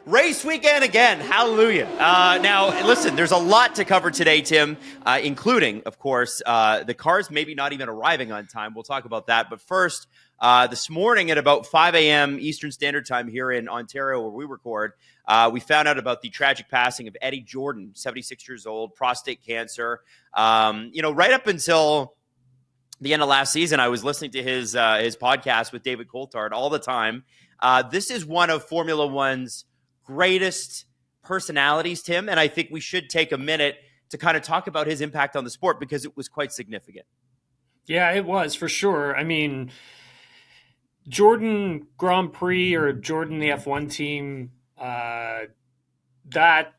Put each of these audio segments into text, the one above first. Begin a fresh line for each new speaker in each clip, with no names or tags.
Race weekend again. Hallelujah. Now, listen, there's a lot to cover today, Tim, including, of course, the cars maybe not even arriving on time. We'll talk about that. But first, this morning at about 5 a.m. Eastern Standard Time here in Ontario, where we record, we found out about the tragic passing of Eddie Jordan, 76 years old, prostate cancer. Right up until the end of last season, I was listening to his podcast with David Coulthard all the time. This is one of Formula One's greatest personalities, Tim, and I think we should take a minute to kind of talk about his impact on the sport because it was quite significant.
Yeah, it was for sure. I mean, Jordan Grand Prix or Jordan the F1 team, that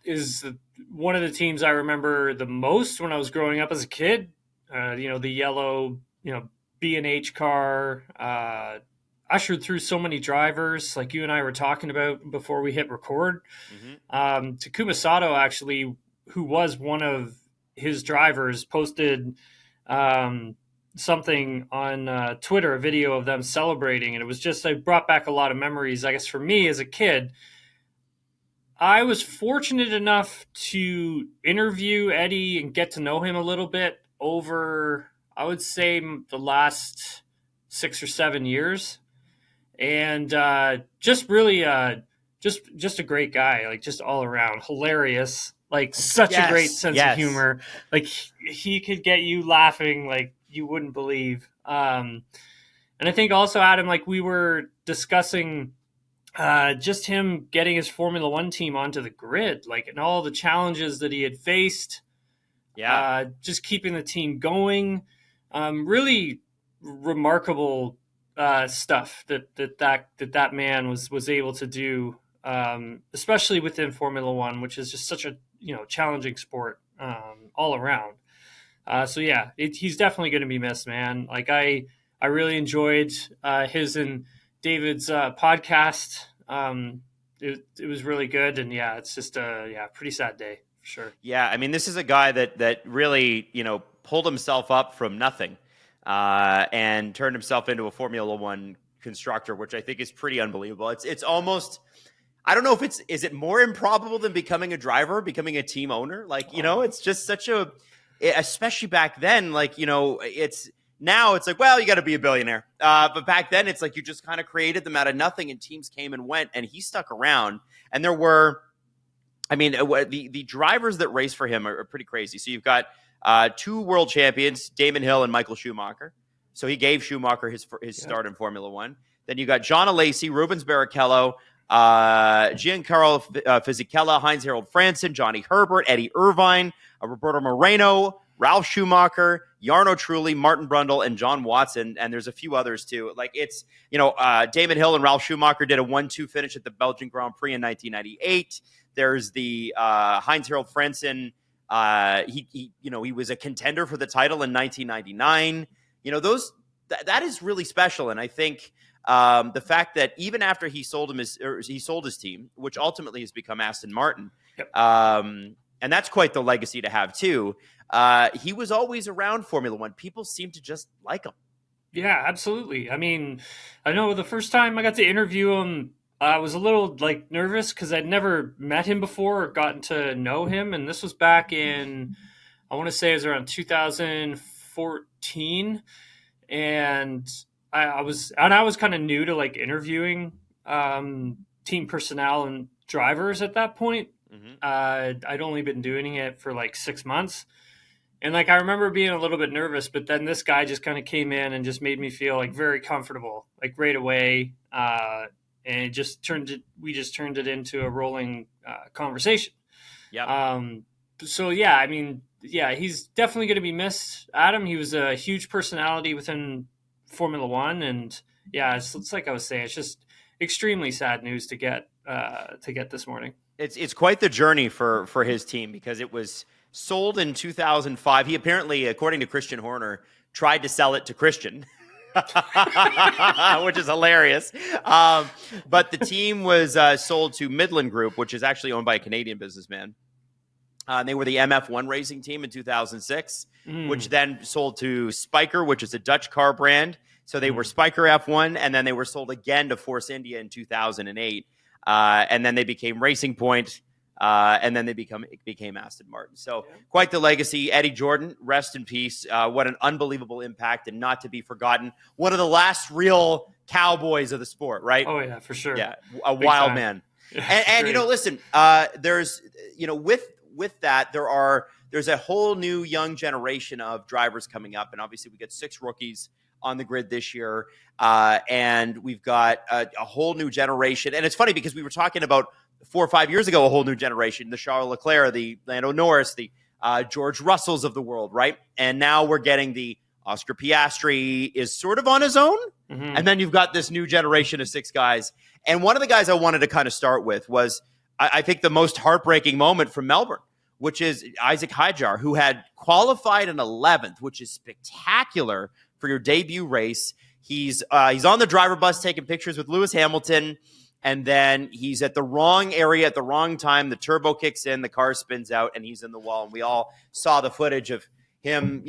is one of the teams I remember the most when I was growing up as a kid. The yellow, B&H car, ushered through so many drivers, like you and I were talking about before we hit record. Mm-hmm. Takuma Sato, actually, who was one of his drivers, posted something on Twitter, a video of them celebrating, and it brought back a lot of memories. I guess for me as a kid, I was fortunate enough to interview Eddie and get to know him a little bit over, I would say, the last 6 or 7 years. And just really just a great guy, like just all around hilarious, like such a great sense of humor. Like he could get you laughing like you wouldn't believe. And I think also, Adam, like we were discussing just him getting his Formula One team onto the grid, like, and all the challenges that he had faced. Yeah. Just keeping the team going. Really remarkable stuff that man was able to do, especially within Formula One, which is just such a challenging sport all around. He's definitely going to be missed, man. Like I really enjoyed his and David's podcast. It was really good, and it's just a pretty sad day for sure.
Yeah, I mean, this is a guy that really pulled himself up from nothing. And turned himself into a Formula One constructor, which I think is pretty unbelievable. It's almost, I don't know if is it more improbable than becoming a driver, becoming a team owner? Like, it's just such especially back then, like, it's like, well, you got to be a billionaire. But back then it's like you just kind of created them out of nothing and teams came and went and he stuck around. And there were, the drivers that race for him are pretty crazy. So you've got two world champions, Damon Hill and Michael Schumacher. So he gave Schumacher his start in Formula One. Then you got John Alesi, Rubens Barrichello, Giancarlo Fisichella, Heinz-Harald Franzen, Johnny Herbert, Eddie Irvine, Roberto Moreno, Ralf Schumacher, Jarno Trulli, Martin Brundle, and John Watson. And there's a few others too. Like it's, Damon Hill and Ralf Schumacher did a 1-2 finish at the Belgian Grand Prix in 1998. There's the Heinz-Harald Franzen. He was a contender for the title in 1999. That is really special. And I think the fact that even after he sold his team, which ultimately has become Aston Martin, yep. And that's quite the legacy to have too. He was always around Formula One. People seem to just like him.
Yeah, absolutely. I mean, I know the first time I got to interview him, I was a little nervous because I'd never met him before or gotten to know him. And this was back in, I want to say it was around 2014. And I was kind of new to interviewing team personnel and drivers at that point. Mm-hmm. I'd only been doing it for 6 months. And I remember being a little bit nervous, but then this guy just kind of came in and just made me feel very comfortable, right away. And we just turned it into a rolling conversation. Yeah. He's definitely going to be missed, Adam. He was a huge personality within Formula One, and it's like I was saying, it's just extremely sad news to get this morning.
It's quite the journey for his team because it was sold in 2005. He apparently, according to Christian Horner, tried to sell it to Christian. Which is hilarious. But the team was sold to Midland Group, which is actually owned by a Canadian businessman. They were the MF1 racing team in 2006, which then sold to Spyker, which is a Dutch car brand. So they were Spyker F1, and then they were sold again to Force India in 2008. and then they became Racing Point, and then they became Aston Martin. So quite the legacy. Eddie Jordan, rest in peace. What an unbelievable impact, and not to be forgotten. One of the last real cowboys of the sport, right?
Oh yeah, for sure.
Yeah, a
Big
wild
time.
man.
Yeah,
and listen, there's with that there's a whole new young generation of drivers coming up, and obviously we get 6 rookies on the grid this year, and we've got a whole new generation. And it's funny because we were talking about 4 or 5 years ago a whole new generation, the Charles Leclerc, the Lando Norris, the George Russells of the world, right? And now we're getting the Oscar Piastri is sort of on his own. Mm-hmm. And then you've got this new generation of 6 guys. And one of the guys I wanted to kind of start with was, I think, the most heartbreaking moment from Melbourne, which is Isack Hadjar, who had qualified in 11th, which is spectacular for your debut race. He's on the driver bus taking pictures with Lewis Hamilton, and then he's at the wrong area at the wrong time. The turbo kicks in, the car spins out, and he's in the wall. And we all saw the footage of him,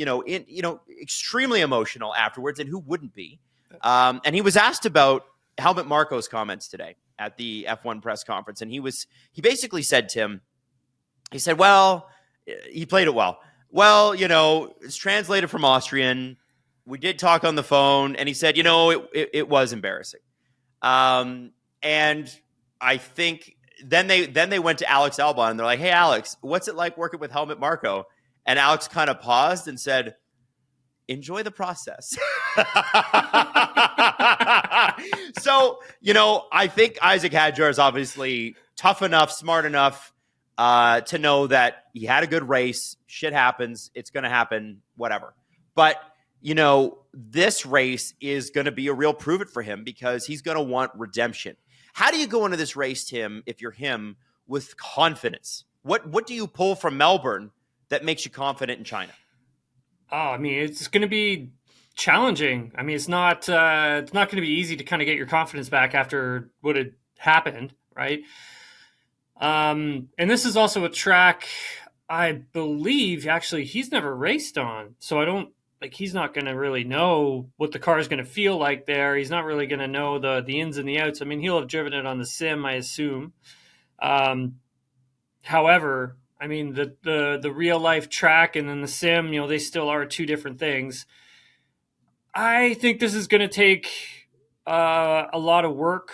extremely emotional afterwards, and who wouldn't be? And he was asked about Helmut Marko's comments today at the F1 press conference, and he basically said, Tim, he said, well, he played it well. Well, it's translated from Austrian. We did talk on the phone, and he said, it was embarrassing. And I think then they went to Alex Albon, and they're like, hey, Alex, what's it like working with Helmut Marko? And Alex kind of paused and said, enjoy the process. So, I think Isack Hadjar is obviously tough enough, smart enough to know that he had a good race. Shit happens. It's going to happen, whatever. But, this race is going to be a real prove it for him because he's going to want redemption. How do you go into this race, Tim, if you're him, with confidence? What do you pull from Melbourne that makes you confident in China?
Oh, it's going to be challenging. It's not going to be easy to kind of get your confidence back after what had happened, right? And this is also a track I believe actually he's never raced on, so he's not going to really know what the car is going to feel like there. He's not really going to know the ins and the outs. He'll have driven it on the sim, I assume. However, the real life track and then the sim, they still are 2 different things. I think this is going to take a lot of work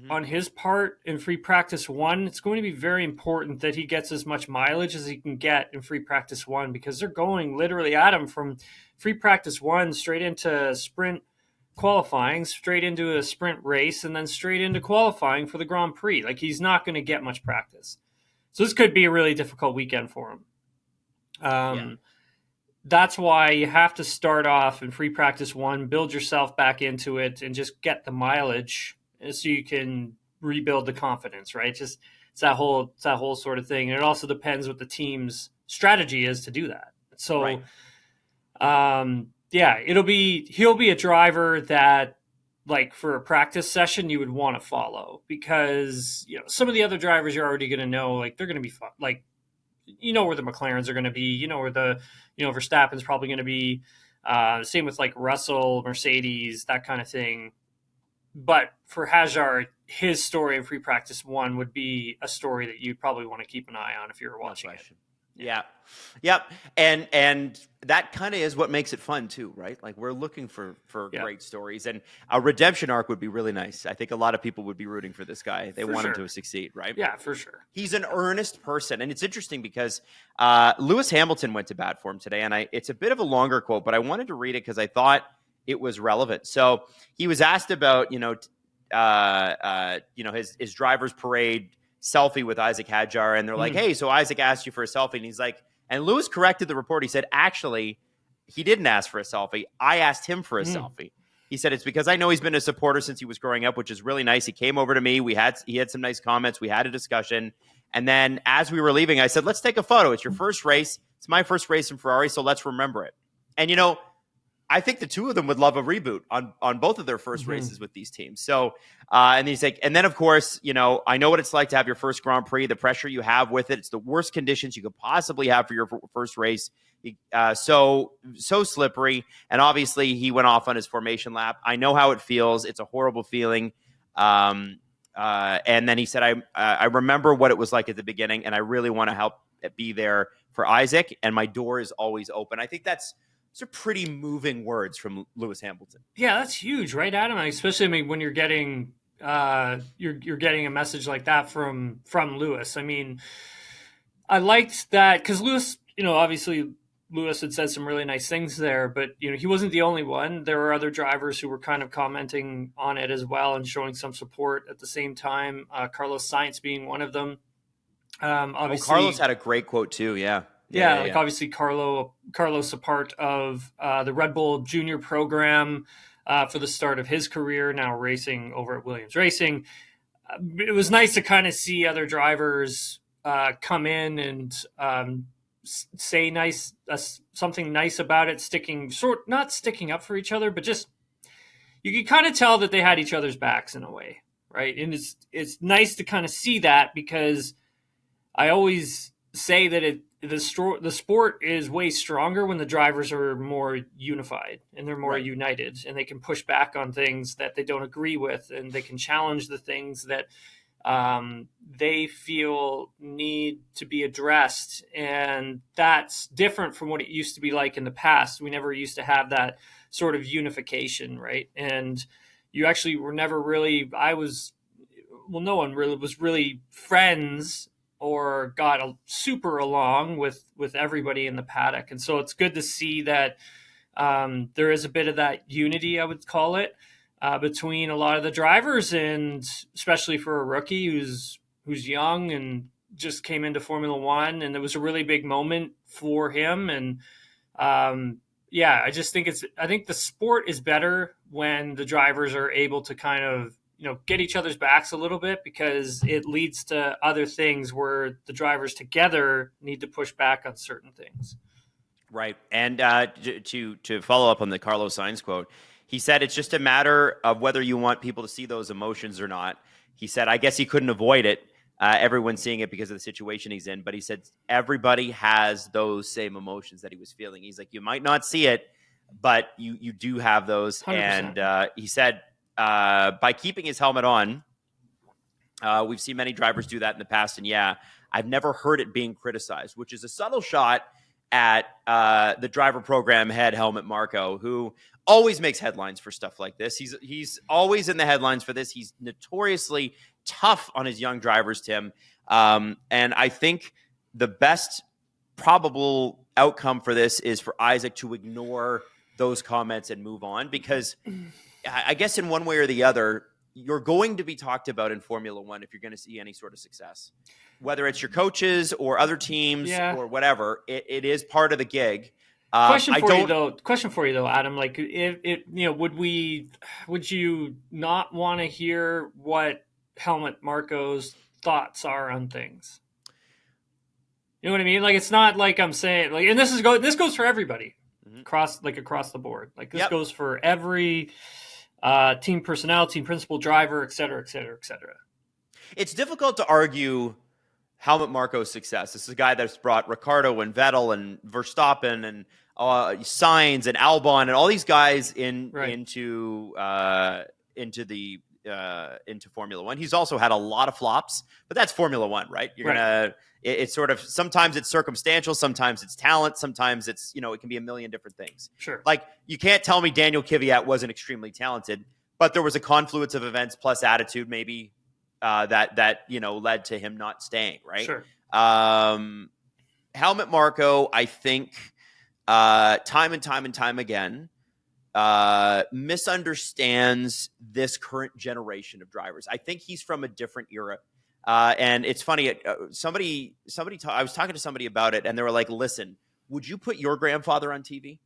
on his part in free practice 1. It's going to be very important that he gets as much mileage as he can get in free practice 1 because they're going literally at him from free practice 1 straight into sprint qualifying, straight into a sprint race, and then straight into qualifying for the Grand Prix. He's not going to get much practice. So this could be a really difficult weekend for him. That's why you have to start off in free practice 1, build yourself back into it, and just get the mileage so you can rebuild the confidence, right? It's that whole sort of thing. And it also depends what the team's strategy is to do that. So,
right.
he'll be a driver that, for a practice session, you would want to follow because, some of the other drivers you're already going to know, they're going to be fun. Where the McLarens are going to be, where the, Verstappen's probably going to be, same with Russell, Mercedes, that kind of thing. But for Hadjar, his story in free practice 1 would be a story that you'd probably want to keep an eye on if you're watching it.
Yeah. Yep. And that kind of is what makes it fun too, right? We're looking for great stories, and a redemption arc would be really nice. I think a lot of people would be rooting for this guy. They want him to succeed, right?
Yeah, for sure.
He's an earnest person. And it's interesting because Lewis Hamilton went to bat for him today. And it's a bit of a longer quote, but I wanted to read it because I thought it was relevant. So he was asked about, his driver's parade selfie with Isack Hadjar, and they're like, hey, so Isack asked you for a selfie, and he's like, and Lewis corrected the report. He said, actually, he didn't ask for a selfie. I asked him for a selfie. He said, it's because I know he's been a supporter since he was growing up, which is really nice. He came over to me. He had some nice comments. We had a discussion. And then as we were leaving, I said, let's take a photo. It's your first race. It's my first race in Ferrari, so let's remember it. And, I think the 2 of them would love a reboot on both of their first races with these teams. So, and he's like, and then of course, I know what it's like to have your first Grand Prix, the pressure you have with it. It's the worst conditions you could possibly have for your first race. So slippery. And obviously he went off on his formation lap. I know how it feels. It's a horrible feeling. And then he said, I remember what it was like at the beginning, and I really want to help be there for Isack, and my door is always open. I think those are pretty moving words from Lewis Hamilton.
Yeah, that's huge, right, Adam? Especially when you're getting you're getting a message like that from Lewis. I mean, I liked that because Lewis, obviously Lewis had said some really nice things there, but he wasn't the only one. There were other drivers who were kind of commenting on it as well and showing some support at the same time. Carlos Sainz being one of them. Obviously,
Carlos had a great quote too. Yeah.
Obviously Carlos a part of the Red Bull Junior program for the start of his career, now racing over at Williams Racing. It was nice to kind of see other drivers come in and say something nice about it, not sticking up for each other, but just you could kind of tell that they had each other's backs in a way, right? And it's nice to kind of see that, because I always say that the sport is way stronger when the drivers are more unified and they're more united, and they can push back on things that they don't agree with, and they can challenge the things that they feel need to be addressed. And that's different from what it used to be like in the past. We never used to have that sort of unification, right? And you actually were never really, no one really was really friends or got super along with everybody in the paddock. And so it's good to see that there is a bit of that unity, I would call it, between a lot of the drivers, and especially for a rookie who's young and just came into Formula One, and it was a really big moment for him. And I just think I think the sport is better when the drivers are able to kind of get each other's backs a little bit, because it leads to other things where the drivers together need to push back on certain things.
Right. And to follow up on the Carlos Sainz quote, he said it's just a matter of whether you want people to see those emotions or not. He said, I guess he couldn't avoid it, everyone seeing it because of the situation he's in. But he said everybody has those same emotions that he was feeling. He's like, you might not see it, but you do have those. 100%. And he said, by keeping his helmet on, we've seen many drivers do that in the past. And I've never heard it being criticized, which is a subtle shot at the driver program head, Helmut Marko, who always makes headlines for stuff like this. He's always in the headlines for this. He's notoriously tough on his young drivers, Tim. And I think the best probable outcome for this is for Isack to ignore those comments and move on, because I guess in one way or the other, you're going to be talked about in Formula One if you're going to see any sort of success, whether it's your coaches or other teams or whatever. It is part of the gig.
Question for you though, Adam. Like, would you not want to hear what Helmut Marko's thoughts are on things? You know what I mean? Like, it's not like I'm saying, like, and this goes for everybody across the board. Like, this goes for every team personnel, team principal, driver, et cetera, et cetera, et cetera.
It's difficult to argue Helmut Marko's success. This is a guy that's brought Ricciardo and Vettel and Verstappen and Sainz and Albon and all these guys into Formula One. He's also had a lot of flops, but that's Formula One, right? It's sort of, sometimes it's circumstantial, sometimes it's talent, sometimes it's, it can be a million different things.
Sure.
Like, you can't tell me Daniel Kvyat wasn't extremely talented, but there was a confluence of events plus attitude maybe that led to him not staying, right?
Sure.
Helmut Marko, I think, time and time again, misunderstands this current generation of drivers. I think he's from a different era. And it's funny, I was talking to somebody about it, and they were like, listen, would you put your grandfather on TV?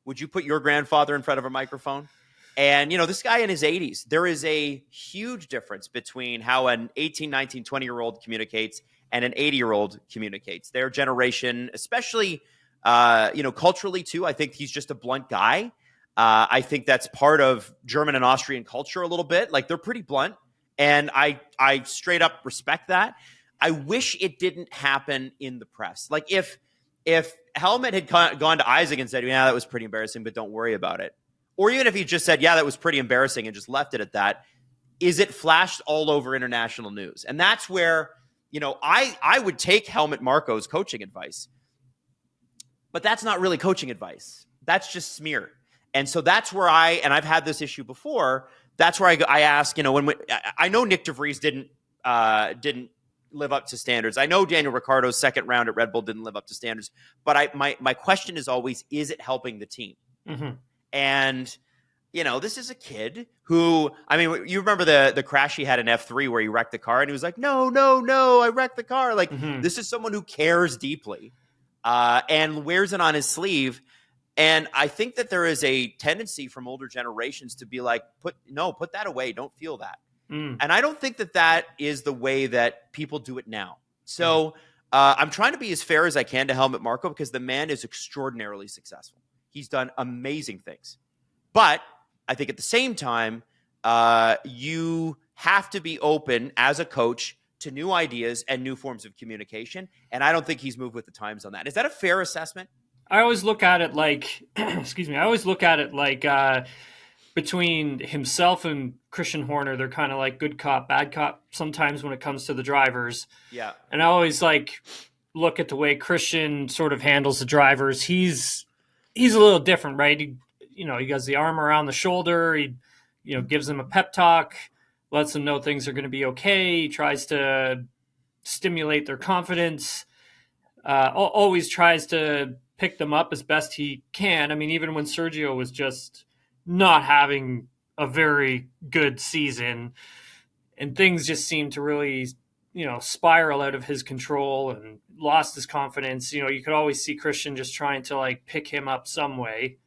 Would you put your grandfather in front of a microphone? And, this guy in his 80s, there is a huge difference between how an 18, 19, 20-year-old communicates and an 80-year-old communicates. Their generation, especially, culturally too, I think he's just a blunt guy. I think that's part of German and Austrian culture a little bit. Like, they're pretty blunt. And I straight up respect that. I wish it didn't happen in the press. Like, if Helmut had gone to Isack and said, that was pretty embarrassing, but don't worry about it. Or even if he just said, that was pretty embarrassing and just left it at that, is it flashed all over international news? And that's where, I would take Helmut Marko's coaching advice, but that's not really coaching advice. That's just smear. And so that's where I've had this issue before. That's where I ask, when I know Nick DeVries didn't live up to standards. I know Daniel Ricciardo's second round at Red Bull didn't live up to standards, but my question is always, is it helping the team?
Mm-hmm.
And this is a kid who, you remember the crash he had in F3 where he wrecked the car and he was like, no, I wrecked the car. Like, This is someone who cares deeply and wears it on his sleeve. And I think that there is a tendency from older generations to be like, put that away. Don't feel that. And I don't think that is the way that people do it now. So I'm trying to be as fair as I can to Helmut Marko because the man is extraordinarily successful. He's done amazing things. But I think at the same time, you have to be open as a coach to new ideas and new forms of communication. And I don't think he's moved with the times on that. Is that a fair assessment?
I always look at it like, between himself and Christian Horner, they're kind of like good cop, bad cop sometimes when it comes to the drivers.
Yeah.
And I always look at the way Christian sort of handles the drivers. He's a little different, right? He has the arm around the shoulder. He, gives them a pep talk, lets them know things are going to be okay. He tries to stimulate their confidence, always tries to pick them up as best he can. I mean, even when Sergio was just not having a very good season and things just seemed to really, spiral out of his control and lost his confidence. You could always see Christian just trying to pick him up some way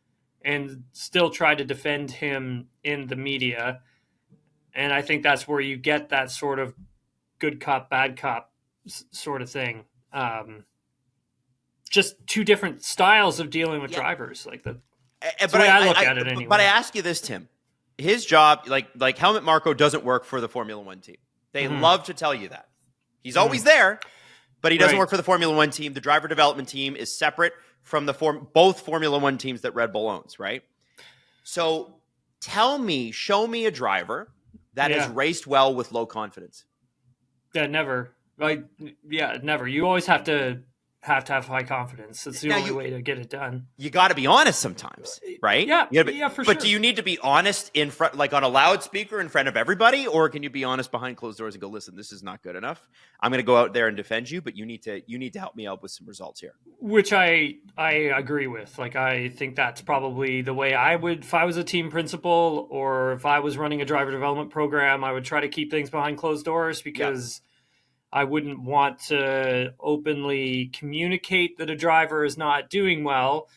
and still try to defend him in the media. And I think that's where you get that sort of good cop, bad cop sort of thing. Just two different styles of dealing with drivers. That's the way I look at it anyway.
But I ask you this, Tim. His job, like Helmut Marko doesn't work for the Formula One team. They love to tell you that. He's always there, but he doesn't work for the Formula One team. The driver development team is separate from both Formula One teams that Red Bull owns, right? So show me a driver that has raced well with low confidence.
Yeah, never. Never. You always have to have high confidence. That's the only way to get it done.
You got to be honest sometimes, right?
Yeah, for sure.
But do you need to be honest in front, on a loudspeaker in front of everybody, or can you be honest behind closed doors and go, listen, this is not good enough. I'm going to go out there and defend you, but you need to help me out with some results here.
Which I agree with. I think that's probably the way I would, if I was a team principal or if I was running a driver development program, I would try to keep things behind closed doors because I wouldn't want to openly communicate that a driver is not doing well.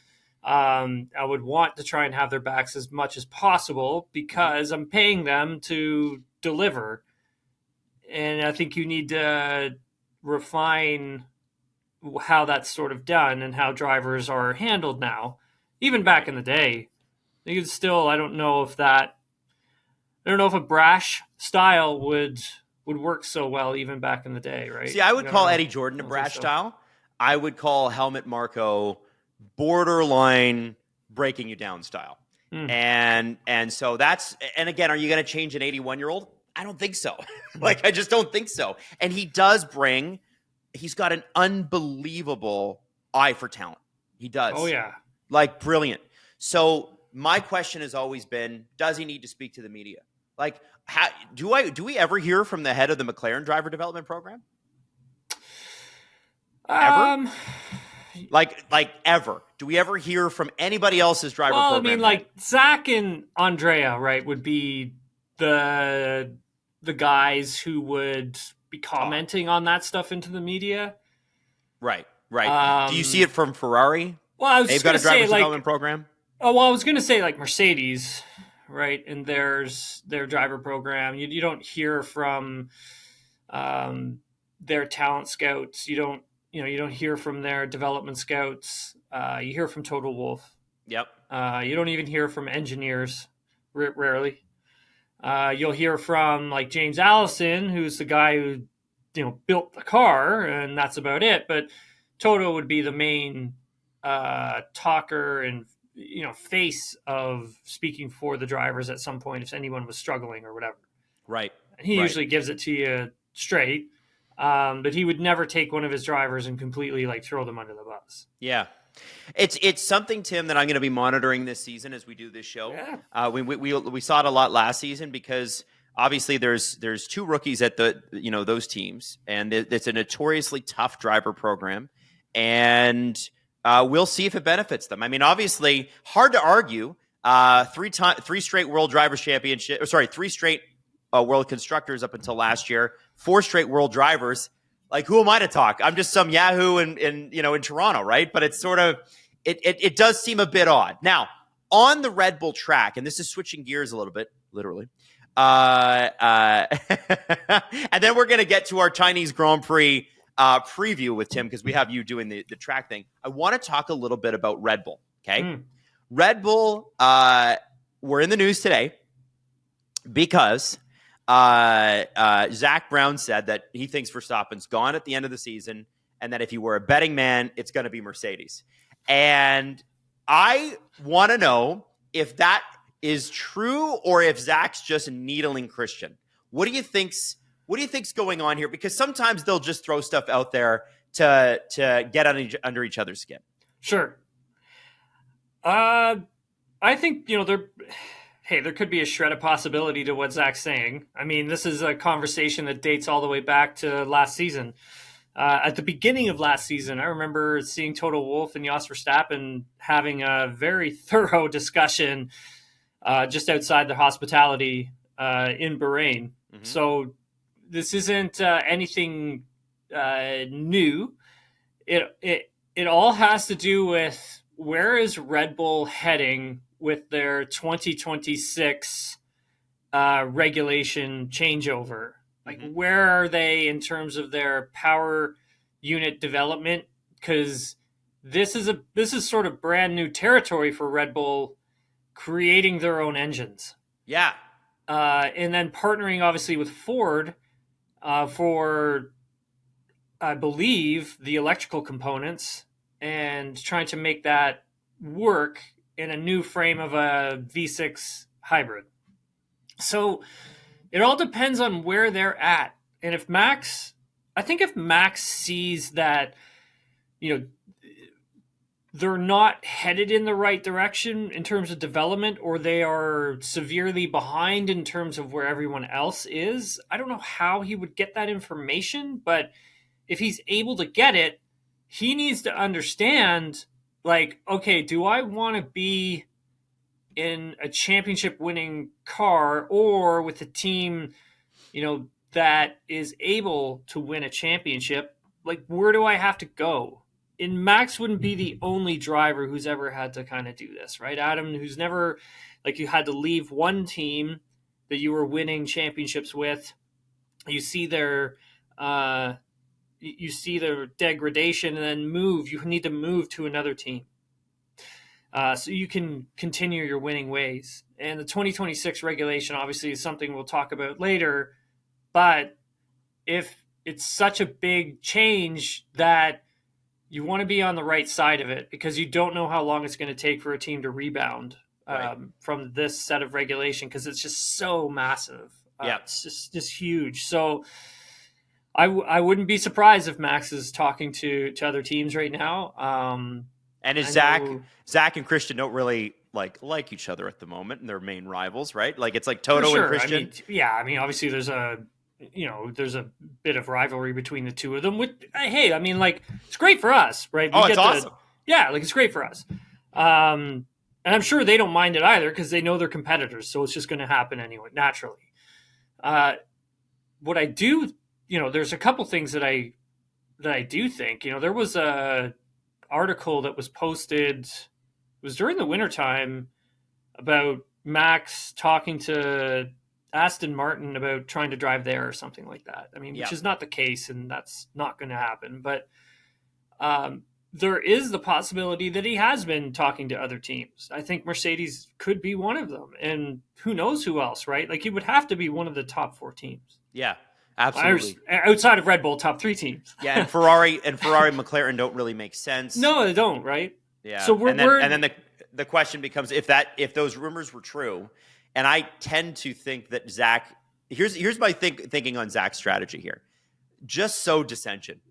I would want to try and have their backs as much as possible because I'm paying them to deliver. And I think you need to refine how that's sort of done and how drivers are handled now. Even back in the day, I don't know if a brash style would work so well even back in the day, right?
See, I would call Eddie Jordan a brash style. I would call Helmut Marko borderline breaking you down style. And so and again, are you going to change an 81-year-old? I don't think so. I just don't think so. And he's got an unbelievable eye for talent. He does.
Oh yeah.
Brilliant. So my question has always been, does he need to speak to the media? Do we ever hear from the head of the McLaren driver development program? Ever? Ever? Do we ever hear from anybody else's driver program?
Well, Zach and Andrea, right, would be the guys who would be commenting on that stuff into the media.
Right. Do you see it from Ferrari?
Well,
they've got a driver development program.
Oh, well, I was going to say Mercedes. Right, and there's their driver program. You don't hear from their talent scouts. You don't hear from their development scouts. You hear from Total Wolff.
Yep.
You don't even hear from engineers, rarely. You'll hear from James Allison, who's the guy who built the car, and that's about it. But Toto would be the main talker and face of speaking for the drivers at some point if anyone was struggling or whatever.
Right.
He usually gives it to you straight, but he would never take one of his drivers and completely like throw them under the bus.
Yeah. It's something, Tim, that I'm going to be monitoring this season as we do this show.
Yeah.
We saw it a lot last season because obviously there's two rookies at those teams, and it's a notoriously tough driver program, and we'll see if it benefits them. I mean, obviously, hard to argue. Three straight World Drivers' Championship. Sorry, three straight World Constructors up until last year. 4 straight World Drivers. Like, who am I to talk? I'm just some Yahoo in Toronto, right? But it's sort of it does seem a bit odd. Now, on the Red Bull track, and this is switching gears a little bit, literally. And then we're going to get to our Chinese Grand Prix preview with Tim because we have you doing the track thing. I want to talk a little bit about Red Bull, okay? Red Bull were in the news today because Zak Brown said that he thinks Verstappen's gone at the end of the season, and that if he were a betting man, it's going to be Mercedes. And I want to know if that is true or if Zak's just needling Christian. What do you think's going on here? Because sometimes they'll just throw stuff out there to get under each other's skin.
Sure. I think there could be a shred of possibility to what Zak's saying. I mean, this is a conversation that dates all the way back to last season. At the beginning of last season, I remember seeing Toto Wolff and Jos Verstappen having a very thorough discussion just outside the hospitality in Bahrain. Mm-hmm. So this isn't anything new. It all has to do with where is Red Bull heading with their 2026 regulation changeover. Like, where are they in terms of their power unit development? Because this is sort of brand new territory for Red Bull, creating their own engines.
Yeah.
And then partnering, obviously, with Ford for, I believe, the electrical components and trying to make that work in a new frame of a V6 hybrid. So it all depends on where they're at. And if Max sees that, they're not headed in the right direction in terms of development, or they are severely behind in terms of where everyone else is, I don't know how he would get that information, but if he's able to get it, he needs to understand, like, okay, do I want to be in a championship winning car or with a team, that is able to win a championship? Like, where do I have to go? And Max wouldn't be the only driver who's ever had to kind of do this, right? Adam, who's never, like, you had to leave one team that you were winning championships with. You see their degradation and then move. You need to move to another team. So you can continue your winning ways. And the 2026 regulation obviously is something we'll talk about later. But if it's such a big change that you want to be on the right side of it, because you don't know how long it's going to take for a team to rebound from this set of regulation, because it's just so massive. It's just huge. So I wouldn't be surprised if Max is talking to other teams right now.
And is Zak and Christian don't really like each other at the moment, and they're main rivals, right? Like, it's like Toto and Christian.
I mean, obviously there's a bit of rivalry between the two of them. It's great for us, right?
It's awesome.
It's great for us. And I'm sure they don't mind it either, because they know they're competitors, so it's just going to happen anyway, naturally. What I do, there's a couple things that I do think. There was a article that was posted, it was during the wintertime, about Max talking to Aston Martin about trying to drive there or something like that. I mean, which is not the case, and that's not going to happen. But there is the possibility that he has been talking to other teams. I think Mercedes could be one of them, and who knows who else, right? Like, he would have to be one of the top 4 teams.
Yeah, absolutely.
Outside of Red Bull, top 3 teams.
Yeah, and Ferrari and McLaren don't really make sense.
No, they don't, right?
Yeah.
So
and then the question becomes, if those rumors were true, and I tend to think that Zak Here's my thinking on Zak's strategy here. Just sow dissension.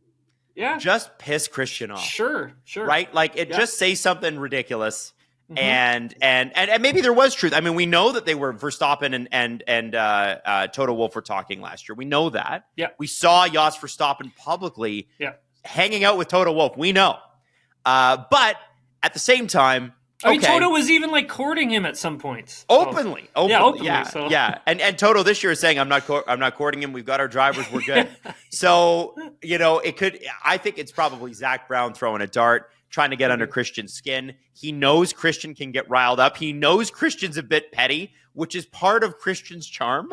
Yeah.
Just piss Christian off.
Sure.
Right? Like just say something ridiculous. And maybe there was truth. I mean, we know that they were Verstappen and Toto Wolff were talking last year. We know that.
Yeah.
We saw Jos Verstappen publicly hanging out with Toto Wolff. We know. But at the same time,
I mean, Toto was even like courting him at some points.
Openly.
Yeah.
And Toto this year is saying, I'm not courting him. We've got our drivers. We're good. So, I think it's probably Zak Brown throwing a dart, trying to get under Christian's skin. He knows Christian can get riled up. He knows Christian's a bit petty, which is part of Christian's charm,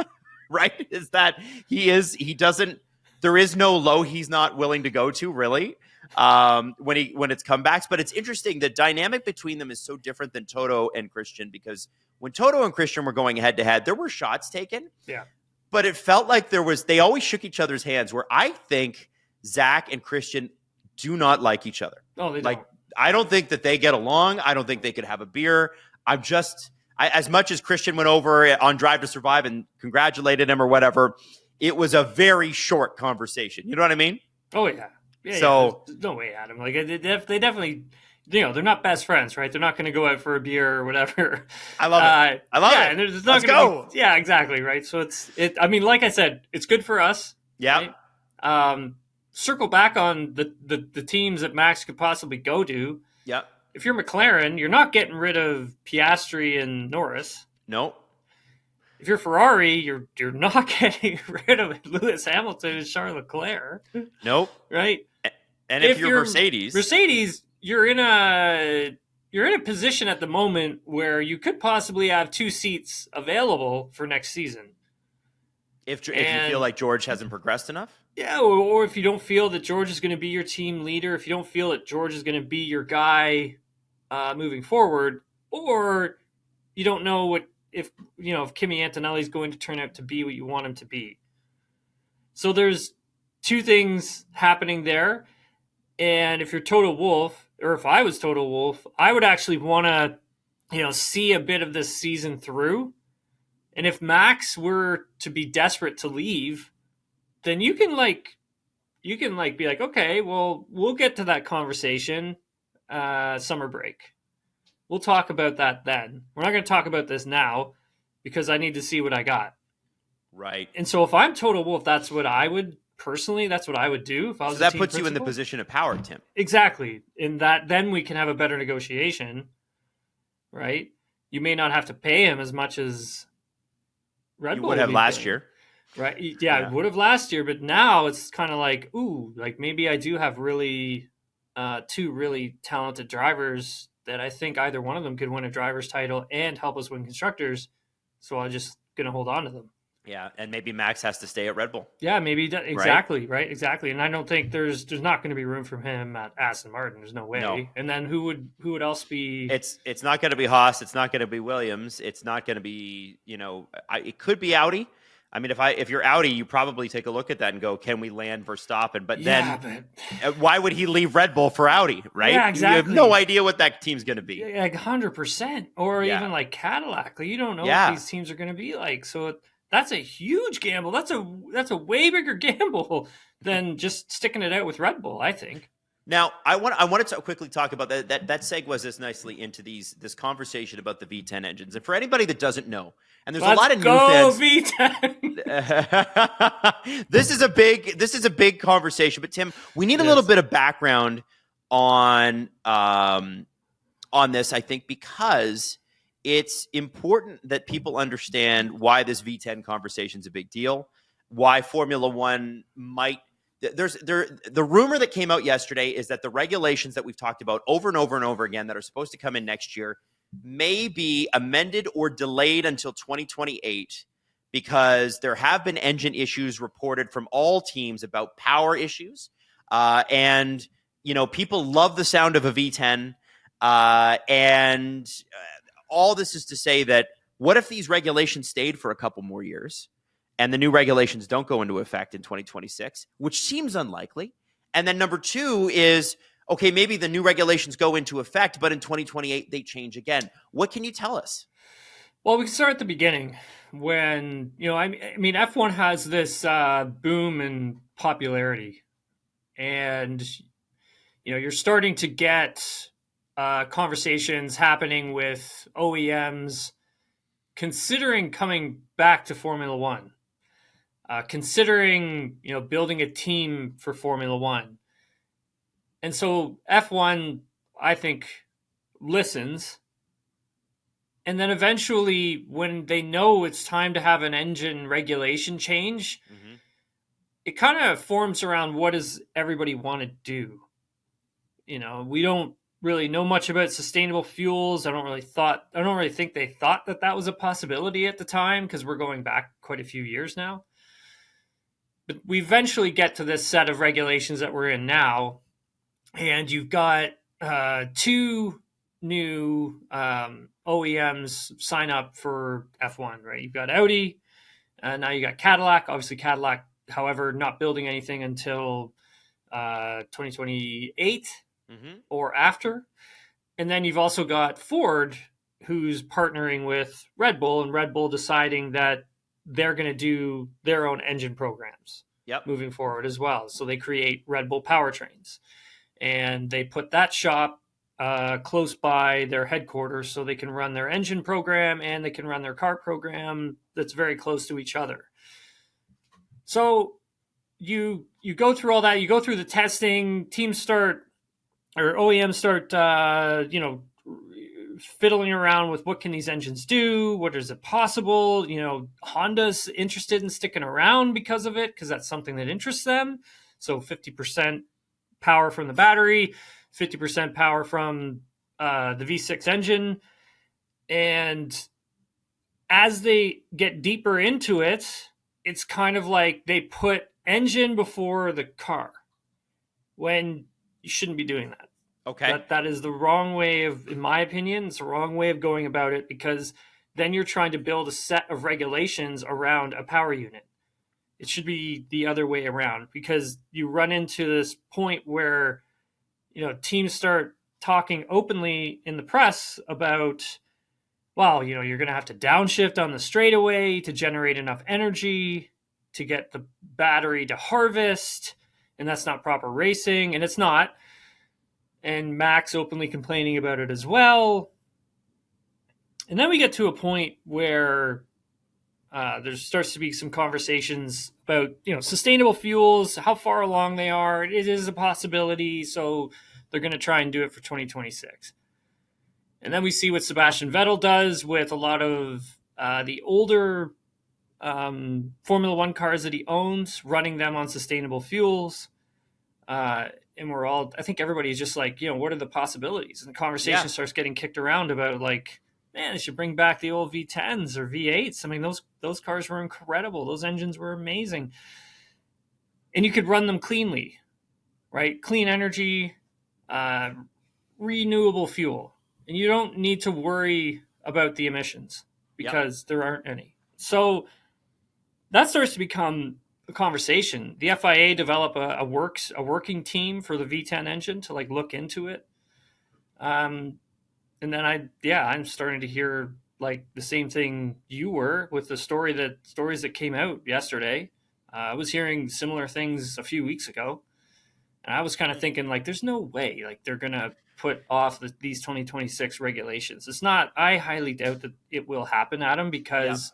right? Is that there is no low he's not willing to go to, really. When it's comebacks. But it's interesting, the dynamic between them is so different than Toto and Christian, because when Toto and Christian were going head to head, there were shots taken.
Yeah.
But it felt like they always shook each other's hands, where I think Zak and Christian do not like each other.
Oh, they don't.
I don't think that they get along. I don't think they could have a beer. As much as Christian went over on Drive to Survive and congratulated him or whatever, it was a very short conversation. You know what I mean?
Oh, yeah. Yeah,
so
there's no way, Adam. Like they definitely, they're not best friends, right? They're not going to go out for a beer or whatever.
I love it. I love it.
And there's not
Let's go.
Yeah, exactly, right. So I mean, like I said, it's good for us.
Yeah.
Right? Circle back on the teams that Max could possibly go to.
Yeah.
If you're McLaren, you're not getting rid of Piastri and Norris.
No.
If you're Ferrari, you're not getting rid of Lewis Hamilton and Charles Leclerc.
Nope.
Right.
And if you're Mercedes,
you're in a position at the moment where you could possibly have 2 seats available for next season.
If you feel like George hasn't progressed enough?
Yeah, or if you don't feel that George is going to be your team leader, if you don't feel that George is going to be your guy moving forward, or you don't know if Kimi Antonelli is going to turn out to be what you want him to be. So there's 2 things happening there. And if you're Toto Wolff, or if I was Toto Wolff, I would actually want to, see a bit of this season through. And if Max were to be desperate to leave, then you can be like, okay, well, we'll get to that conversation summer break. We'll talk about that then. We're not going to talk about this now because I need to see what I got.
Right.
And so if I'm Toto Wolff, that's what I would do if I was.
So that puts you in the position of power, Tim.
Exactly. In that, then we can have a better negotiation, right? You may not have to pay him as much as Red Bull
would have last year.
Right. Yeah, it would have last year, but now it's kind of like, maybe I do have really 2 really talented drivers that I think either one of them could win a driver's title and help us win constructors. So I'm just going to hold on to them.
Yeah, and maybe Max has to stay at Red Bull.
Yeah, maybe exactly, right? Exactly. And I don't think there's not going to be room for him at Aston Martin. There's no way.
No.
And then who would else be?
It's not going to be Haas. It's not going to be Williams. It's not going to be it could be Audi. I mean, if you're Audi, you probably take a look at that and go, can we land Verstappen? But then why would he leave Red Bull for Audi, right?
Yeah, exactly.
You have no idea what that team's going to be.
Yeah, like 100%. Or even like Cadillac. Like, you don't know what these teams are going to be like. So that's a huge gamble. That's a way bigger gamble than just sticking it out with Red Bull, I think.
Now, I wanted to quickly talk about that segues us nicely into this conversation about the V10 engines. And for anybody that doesn't know, and there's a lot of new fans.
V10.
This is a big conversation. But Tim, we need a little bit of background on this, I think, because it's important that people understand why this V10 conversation is a big deal, why Formula One might. The rumor that came out yesterday is that the regulations that we've talked about over and over and over again that are supposed to come in next year may be amended or delayed until 2028 because there have been engine issues reported from all teams about power issues. And, people love the sound of a V10. And all this is to say that what if these regulations stayed for a couple more years? And the new regulations don't go into effect in 2026, which seems unlikely. And then number 2 is, okay, maybe the new regulations go into effect, but in 2028 they change again. What can you tell us?
Well, we can start at the beginning when, I mean, F1 has this boom in popularity, and, you're starting to get conversations happening with OEMs considering coming back to Formula One, considering, building a team for Formula One. And so F1, I think, listens. And then eventually, when they know it's time to have an engine regulation change, it kind of forms around what does everybody want to do. We don't really know much about sustainable fuels. I don't really think they thought that was a possibility at the time, because we're going back quite a few years now. But we eventually get to this set of regulations that we're in now, and you've got two new OEMs sign up for F1, right? You've got Audi, and now you got Cadillac. Obviously, Cadillac, however, not building anything until 2028 or after. And then you've also got Ford, who's partnering with Red Bull, and Red Bull deciding that they're going to do their own engine programs moving forward as well. So they create Red Bull powertrains, and they put that shop close by their headquarters so they can run their engine program and they can run their car program that's very close to each other. So you go through all that, you go through the testing, OEMs start fiddling around with what can these engines do, what is it possible. Honda's interested in sticking around because of it, because that's something that interests them. So 50% power from the battery, 50% power from the V6 engine. And as they get deeper into it, it's kind of like they put engine before the car, when you shouldn't be doing that.
Okay.
That is the wrong way in my opinion, it's the wrong way of going about it, because then you're trying to build a set of regulations around a power unit. It should be the other way around, because you run into this point where, teams start talking openly in the press about, well, you're going to have to downshift on the straightaway to generate enough energy to get the battery to harvest, and that's not proper racing, and it's not. And Max openly complaining about it as well. And then we get to a point where there starts to be some conversations about, sustainable fuels, how far along they are. It is a possibility, so they're going to try and do it for 2026. And then we see what Sebastian Vettel does with a lot of the older Formula One cars that he owns, running them on sustainable fuels. And I think everybody's just like, what are the possibilities? And the conversation starts getting kicked around about, like, man, they should bring back the old V10s or V8s. I mean, those cars were incredible. Those engines were amazing. And you could run them cleanly, right? Clean energy, renewable fuel. And you don't need to worry about the emissions, because there aren't any. So that starts to become a conversation. The FIA develop a working team for the V10 engine to look into it. And then I'm starting to hear the same thing you were with the stories that came out yesterday. I was hearing similar things a few weeks ago, and I was kind of thinking there's no way they're gonna put off these 2026 regulations. It's not. I highly doubt that it will happen, Adam, because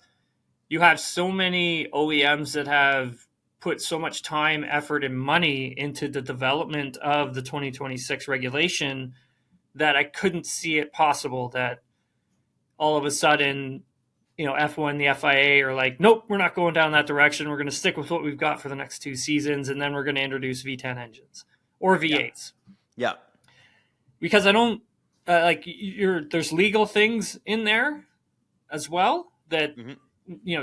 you have so many OEMs that have put so much time, effort, and money into the development of the 2026 regulation that I couldn't see it possible that all of a sudden, F1, the FIA are like, nope, we're not going down that direction. We're going to stick with what we've got for the next 2 seasons, and then we're going to introduce V10 engines or V8s.
Yeah.
Because I don't there's legal things in there as well that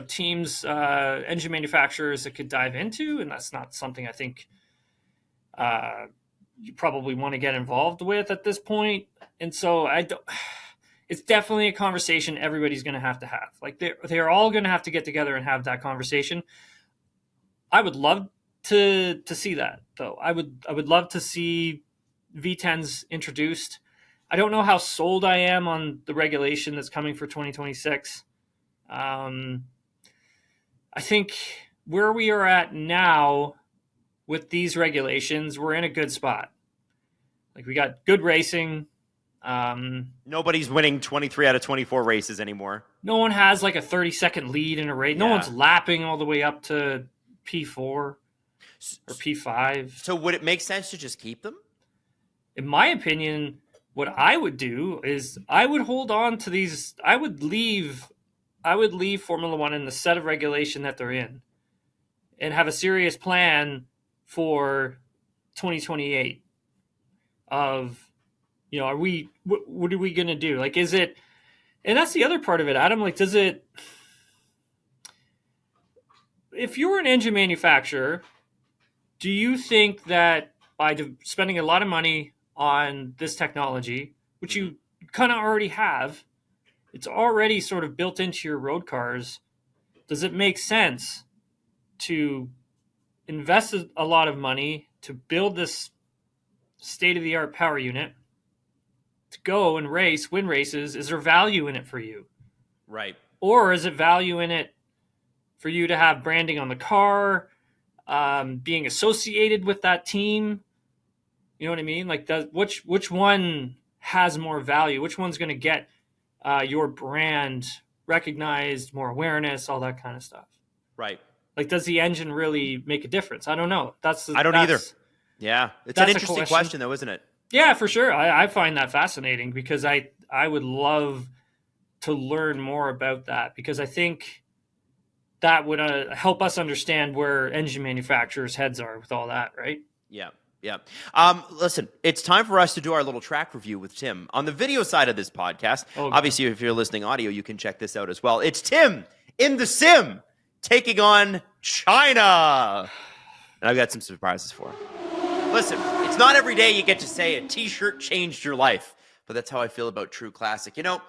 teams, engine manufacturers that could dive into, and that's not something I think you probably want to get involved with at this point. And so it's definitely a conversation everybody's going to have. They're all going to have to get together and have that conversation. I would love to see that, though. I would love to see V10s introduced. I don't know how sold I am on the regulation that's coming for 2026. I think where we are at now with these regulations, we're in a good spot. Like, we got good racing.
Nobody's winning 23 out of 24 races anymore.
No one has like a 30-second lead in a race. No one's lapping all the way up to P4 or P5.
So would it make sense to just keep them?
In my opinion, what I would do is I would hold on to these. I would leave Formula One in the set of regulation that they're in and have a serious plan for 2028 of, you know, what are we going to do? Like, is it, and that's the other part of it, Adam, like, does it, if you're an engine manufacturer, do you think that by spending a lot of money on this technology, which you kind of already have, it's already sort of built into your road cars, does it make sense to invest a lot of money to build this state-of-the-art power unit to go and win races? Is there value in it for you?
Right.
Or is it value in it for you to have branding on the car, being associated with that team? You know what I mean? Like, which one has more value? Which one's going to get your brand recognized, more awareness, all that kind of stuff?
Right.
Like, does the engine really make a difference? I don't know.
I don't either. Yeah. It's an interesting question, though, isn't it?
Yeah, for sure. I find that fascinating because I would love to learn more about that, because I think that would help us understand where engine manufacturers' heads are with all that, right?
Yeah. Yeah. Listen, it's time for us to do our little track review with Tim. On the video side of this podcast, obviously, if you're listening audio, you can check this out as well. It's Tim in the sim taking on China. And I've got some surprises for him. Listen, it's not every day you get to say a t-shirt changed your life, but that's how I feel about True Classic. You know,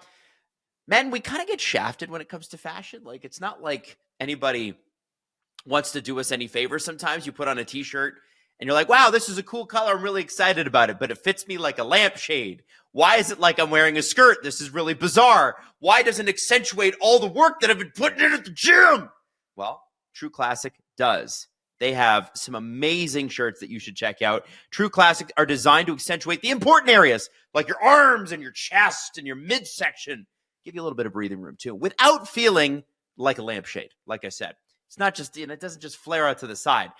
man, we kind of get shafted when it comes to fashion. Like, it's not like anybody wants to do us any favors. Sometimes you put on a t-shirt and you're like, wow, this is a cool color. I'm really excited about it, but it fits me like a lampshade. Why is it like I'm wearing a skirt? This is really bizarre. Why doesn't it accentuate all the work that I've been putting in at the gym? Well, True Classic does. They have some amazing shirts that you should check out. True Classic are designed to accentuate the important areas like your arms and your chest and your midsection. Give you a little bit of breathing room too, without feeling like a lampshade. Like I said, it's not just, it doesn't just flare out to the side.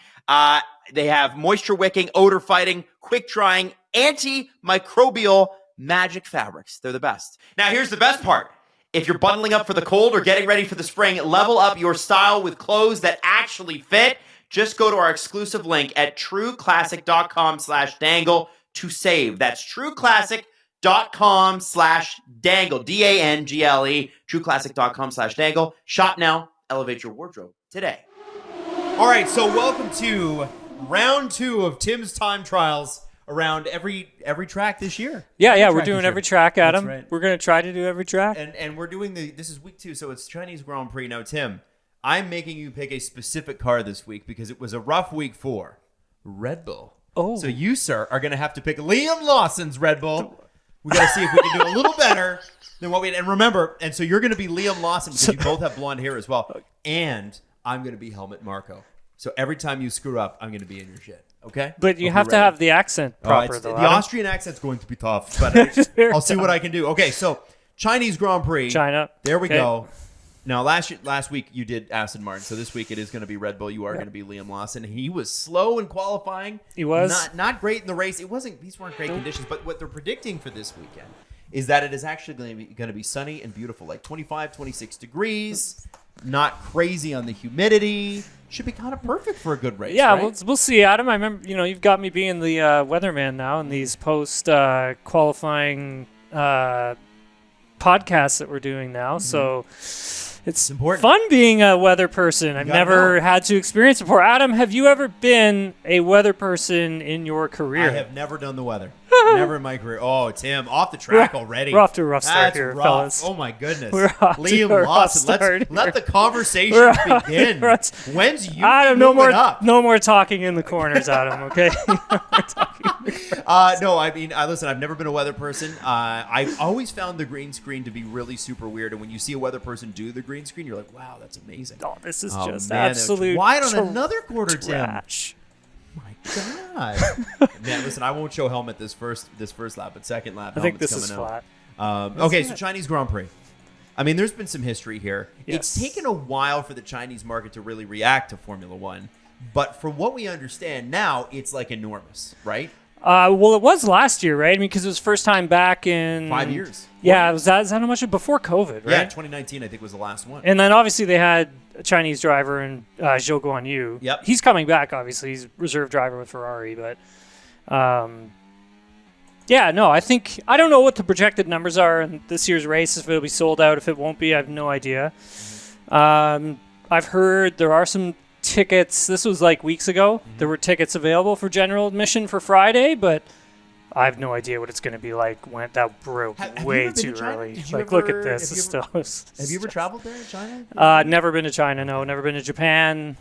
They have moisture wicking, odor fighting, quick drying, antimicrobial magic fabrics. They're the best. Now, here's the best part. If you're bundling up for the cold or getting ready for the spring, level up your style with clothes that actually fit. Just go to our exclusive link at trueclassic.com/dangle to save. That's trueclassic.com/dangle, DANGLE, trueclassic.com/dangle. Shop now, elevate your wardrobe today.
All right, so welcome to round 2 of Tim's time trials around every track this year.
Yeah, we're doing every track, Adam.
That's right.
We're going to try to do every track.
And we're doing this is week 2, so it's Chinese Grand Prix. Now, Tim, I'm making you pick a specific car this week because it was a rough week for Red Bull.
Oh.
So you, sir, are going to have to pick Liam Lawson's Red Bull. We got to see if we can do a little better than what we did. And remember, and so you're going to be Liam Lawson because you both have blonde hair as well. And I'm going to be Helmut Marko. So every time you screw up, I'm going to be in your shit. Okay?
But you have to have the accent proper, though.
The Austrian accent's going to be tough, but I'll see what I can do. Okay, so Chinese Grand Prix.
China.
There we go. Now, last week you did Aston Martin, so this week it is going to be Red Bull. You are going to be Liam Lawson. He was slow in qualifying.
He was.
Not great in the race. These weren't great conditions, but what they're predicting for this weekend is that it is actually going to be sunny and beautiful, like 25, 26 degrees, not crazy on the humidity. Should be kind of perfect for a good race.
Yeah,
right?
we'll see, Adam. I remember, you've got me being the weatherman now in these post-qualifying podcasts that we're doing now, so it's
important.
Fun being a weather person. I've never had to experience it before. Adam, have you ever been a weather person in your career?
I have never done the weather. Never in my career. Oh, Tim, off the track already.
We're off to a rough start
That's
here,
rough.
fellas.
Oh, my goodness.
We're off
Liam
to a rough
Lawson,
start
let the conversation begin. When's you
Adam,
moving up?
No more talking in the corners, Adam, okay?
No, I mean, listen, I've never been a weather person. I've always found the green screen to be really super weird. And when you see a weather person do the green screen, you're like, wow, that's amazing.
Oh, this is just
man,
absolute
wide on another quarter,
trash.
Tim. My God. Man, listen, I won't show Helmut this first lap, but second lap,
I think this
Helmut's
is
coming out.
flat.
Okay, so Chinese Grand Prix. I mean, there's been some history here.
Yes.
It's taken a while for the Chinese market to really react to Formula One. But from what we understand now, it's like enormous, right?
Well, it was last year, right? I mean, because it was first time back in
5 years.
Yeah, is that how much before COVID, right?
Yeah, 2019, I think, was the last one.
And then obviously they had a Chinese driver in Zhou Guanyu.
Yep.
He's coming back, obviously. He's reserve driver with Ferrari. But, yeah, no, I don't know what the projected numbers are in this year's race, if it'll be sold out, if it won't be. I have no idea. I've heard there are some tickets. This was like weeks ago. Mm-hmm. There were tickets available for general admission for Friday, but I have no idea what it's going to be like when that broke way too early. Like, look at this.
Have you ever traveled there in China?
Never been to China, no. Never been to Japan.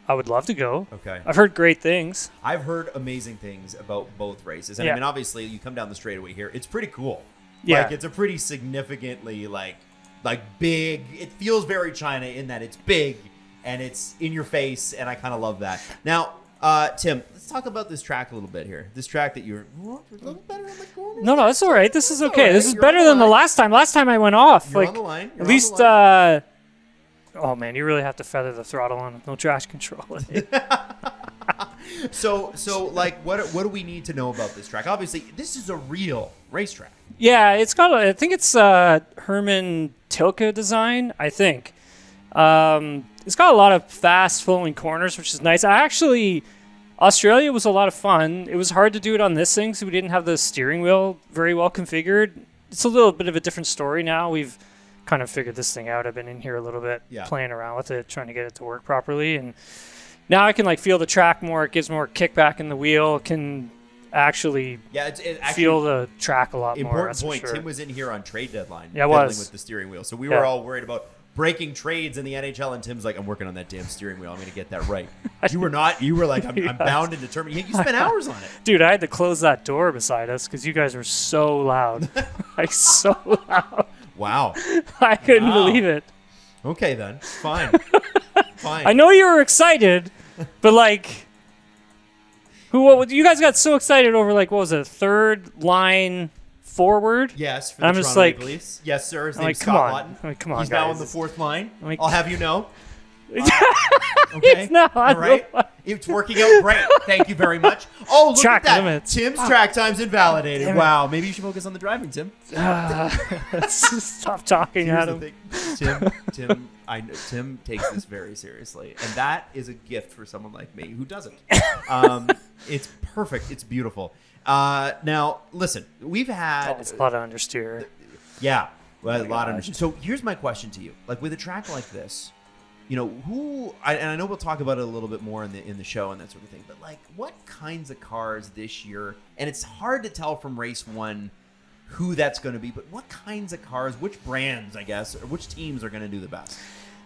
I would love to go.
Okay.
I've heard great things.
I've heard amazing things about both races. And
Yeah.
I mean, obviously, you come down the straightaway here. It's pretty cool.
Yeah.
Like, it's a pretty significantly, like big. It feels very China in that it's big and it's in your face, and I kind of love that. Now, Tim, let's talk about this track a little bit here. This track that you're a little better on the corner.
No, that's all right. This is okay.
right.
This is
You're
better
on the
than the
line.
last time. Last time I went off.
You're
like,
on the line. You're
at
on
least,
the line.
oh man, you really have to feather the throttle on with no traction control.
So, like, what do we need to know about this track? Obviously, this is a real racetrack.
Yeah, it's got. I think it's Herman Tilke design. I think it's got a lot of fast flowing corners, which is nice. Australia was a lot of fun. It was hard to do it on this thing, so we didn't have the steering wheel very well configured. It's a little bit of a different story now. We've kind of figured this thing out. I've been in here a little bit, playing around with it, trying to get it to work properly, and now I can like feel the track more. It gives more kickback in the wheel. It can actually, feel the track a lot more.
Important point.
Sure.
Tim was in here on trade deadline.
Yeah,
fiddling
was
with the steering wheel. So we were all worried about breaking trades in the NHL, and Tim's like, "I'm working on that damn steering wheel. I'm going to get that right." You were not. You were like, "I'm bound and determined." You spent hours on it,
dude. I had to close that door beside us because you guys were so loud, like so loud.
Wow.
I couldn't believe it.
Okay, then. Fine. Fine.
I know you were excited, but like, you guys got so excited over like, what was it, third line forward?
Yes, for the
I'm
Toronto
just like,
Maple Leafs. Yes, sir. His
I'm
name's
like, come
Scott
on.
Lawton.
I'm like, come on,
He's
guys.
now on the fourth line.
I'm like,
I'll have you know.
Okay. It's not.
All right. It's working out great. Thank you very much. Oh, look
Track
at that.
limits.
Tim's track time's invalidated.
Damn it.
Wow. Maybe you should focus on the driving, Tim.
Stop talking,
Here's
Adam.
the thing. Tim takes this very seriously, and that is a gift for someone like me who doesn't. It's perfect. It's beautiful. Now, listen, we've had
It's a lot of understeer.
a lot of understeer. So here's my question to you: like with a track like this, you know, and I know we'll talk about it a little bit more in the show and that sort of thing, but like, what kinds of cars this year? And it's hard to tell from race one who that's going to be, but what kinds of cars, which brands, I guess, or which teams are going to do the best?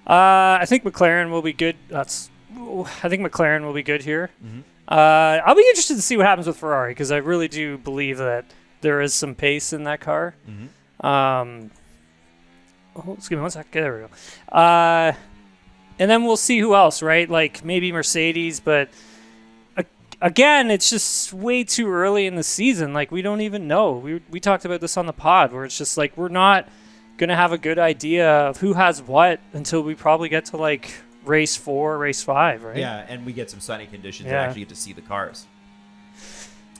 I think McLaren will be good. I think McLaren will be good here.
Mm-hmm.
I'll be interested to see what happens with Ferrari because I really do believe that there is some pace in that car.
Mm-hmm.
Excuse me one second. There we go. And then we'll see who else, right? Like maybe Mercedes, but again, it's just way too early in the season. Like we don't even know. We talked about this on the pod where it's just like we're not going to have a good idea of who has what until we probably get to like race 4, race 5, right?
Yeah, and we get some sunny conditions and actually get to see the cars.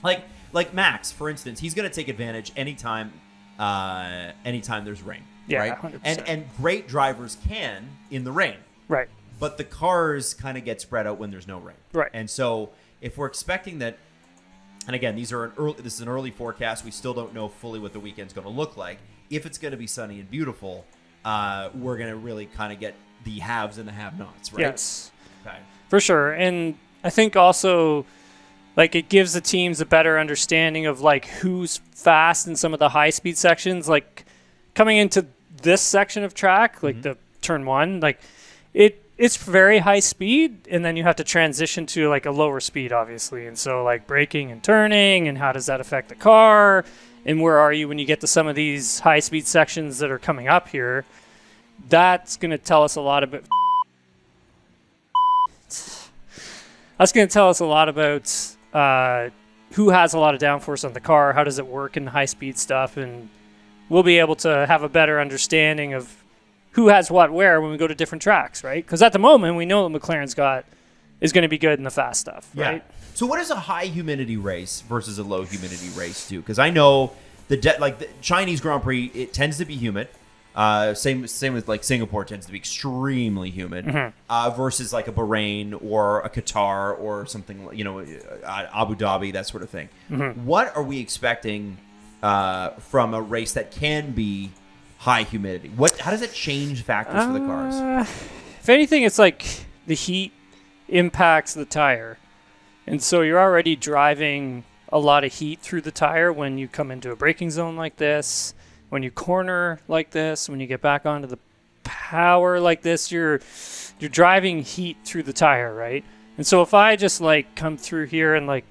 Like Max, for instance, he's going to take advantage anytime there's rain.
Yeah,
right?
100%.
And great drivers can in the rain.
Right.
But the cars kind of get spread out when there's no rain.
Right.
And so if we're expecting that, and again, this is an early forecast. We still don't know fully what the weekend's going to look like. If it's going to be sunny and beautiful, we're going to really kind of get the haves and the have-nots, right?
Yes.
Okay.
For sure. And I think also like it gives the teams a better understanding of like who's fast in some of the high-speed sections. Like coming into this section of track, like the turn 1, like it's very high speed, and then you have to transition to like a lower speed, obviously. And so like braking and turning, and how does that affect the car? And where are you when you get to some of these high speed sections that are coming up here? That's going to tell us a lot about. That's going to tell us a lot about who has a lot of downforce on the car, how does it work in the high speed stuff, and we'll be able to have a better understanding of who has what where when we go to different tracks, right? Because at the moment, we know what McLaren's got is going to be good in the fast stuff, right?
Yeah. So what does a high humidity race versus a low humidity race do? Because I know the Chinese Grand Prix, it tends to be humid. Same with like Singapore tends to be extremely humid versus like a Bahrain or a Qatar or something, Abu Dhabi, that sort of thing. What are we expecting from a race that can be high humidity? How does it change factors for the cars?
If anything, it's like the heat impacts the tire. And so you're already driving a lot of heat through the tire when you come into a braking zone like this, when you corner like this, when you get back onto the power like this, you're driving heat through the tire, right? And so if I just like come through here and like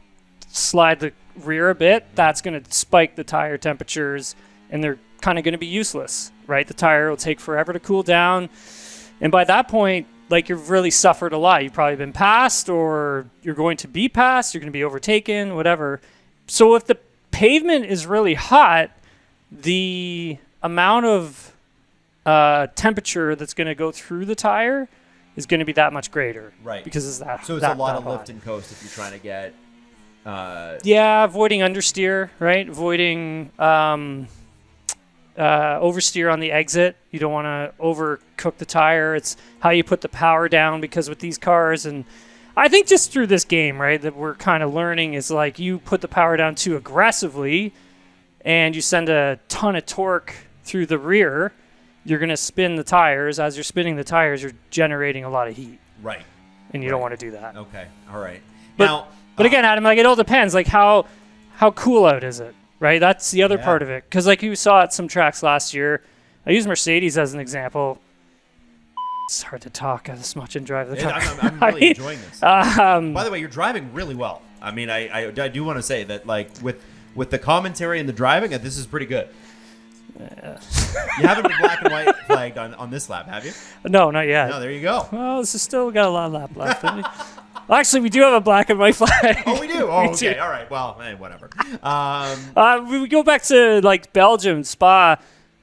slide the rear a bit, that's going to spike the tire temperatures, and they're kind of going to be useless, right? The tire will take forever to cool down, and by that point, like, you've really suffered a lot. You've probably been passed, or you're going to be passed, you're going to be overtaken, whatever. So if the pavement is really hot, the amount of temperature that's going to go through the tire is going to be that much greater,
right?
Because it's that.
So it's a lot of lift and coast if you're trying to get.
Avoiding understeer, right? Avoiding oversteer on the exit. You don't want to overcook the tire. It's how you put the power down, because with these cars, and I think just through this game, right, that we're kind of learning is like you put the power down too aggressively and you send a ton of torque through the rear, you're going to spin the tires. As you're spinning the tires, you're generating a lot of heat.
Right.
And you don't want to do that.
Okay. All right.
But again, Adam, like, it all depends. Like, how cool out is it? Right, that's the other part of it. Because like you saw at some tracks last year, I use Mercedes as an example. It's hard to talk this much and drive the car.
I'm really enjoying this. By the way, you're driving really well. I mean, I do want to say that, like, with the commentary and the driving, this is pretty good. You haven't been black and white flagged on this lap, have you?
No, not yet.
No, there you go.
Well, this is still, we got a lot of lap left. Well, actually, we do have a black and white flag.
Oh, we do? Oh, okay. All right. Well, whatever.
We go back to, like, Belgium, Spa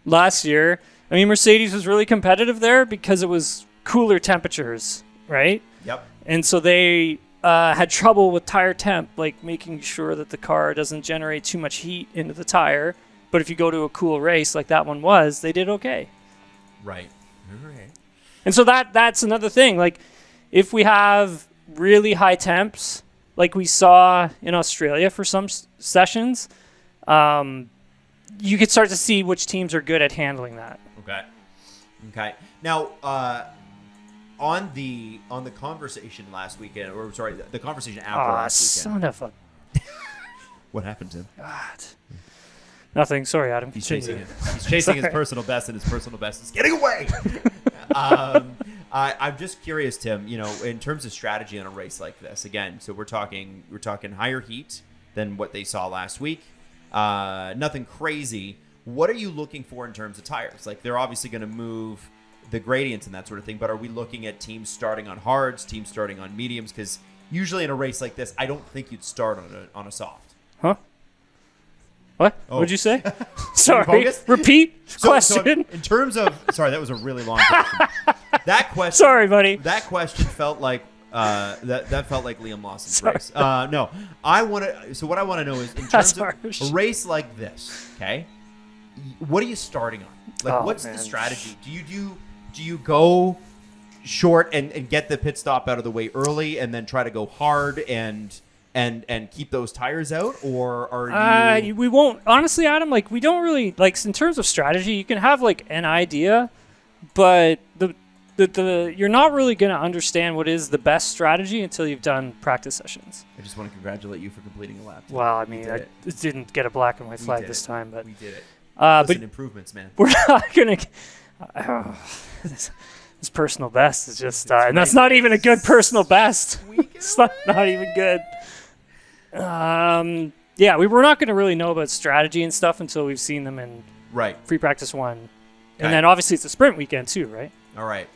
last year. I mean, Mercedes was really competitive there because it was cooler temperatures, right?
Yep.
And so they had trouble with tire temp, like making sure that the car doesn't generate too much heat into the tire. But if you go to a cool race like that one was, they did okay.
Right. All right.
And so that's another thing. Like, if we have really high temps, like we saw in Australia for some sessions, you could start to see which teams are good at handling that.
Okay. Now, on the conversation last weekend, or sorry, the conversation after last weekend.
Son of a...
What happened to him?
God. Nothing. Sorry, Adam.
He's chasing it. He's chasing his personal best, and his personal best is getting away. I'm just curious, Tim. In terms of strategy on a race like this, again, so we're talking higher heat than what they saw last week. Nothing crazy. What are you looking for in terms of tires? Like, they're obviously going to move the gradients and that sort of thing, but are we looking at teams starting on hards, teams starting on mediums? Because usually in a race like this, I don't think you'd start on a soft.
Huh? What?
Oh.
What'd you say? Sorry. Repeat question.
So in terms of, sorry, that was a really long question. That question.
Sorry, buddy.
That question felt like that felt like Liam Lawson's race. No, I want to. So what I want to know is, in terms of a race like this, okay, what are you starting on? Like, what's the strategy? Do you go short and get the pit stop out of the way early, and then try to go hard and keep those tires out, or are you?
We won't, honestly, Adam. Like, we don't really, like, in terms of strategy. You can have like an idea, but the you're not really going to understand what is the best strategy until you've done practice sessions.
I just want to congratulate you for completing a lap.
Well, I mean, I didn't get a black and white flag this time, but
we did it.
But
improvements, man.
We're not going to. his personal best is just, and that's not even a good personal best. It's not even good. Yeah, we're not going to really know about strategy and stuff until we've seen them in free practice 1. And then obviously it's a sprint weekend too, right?
All right.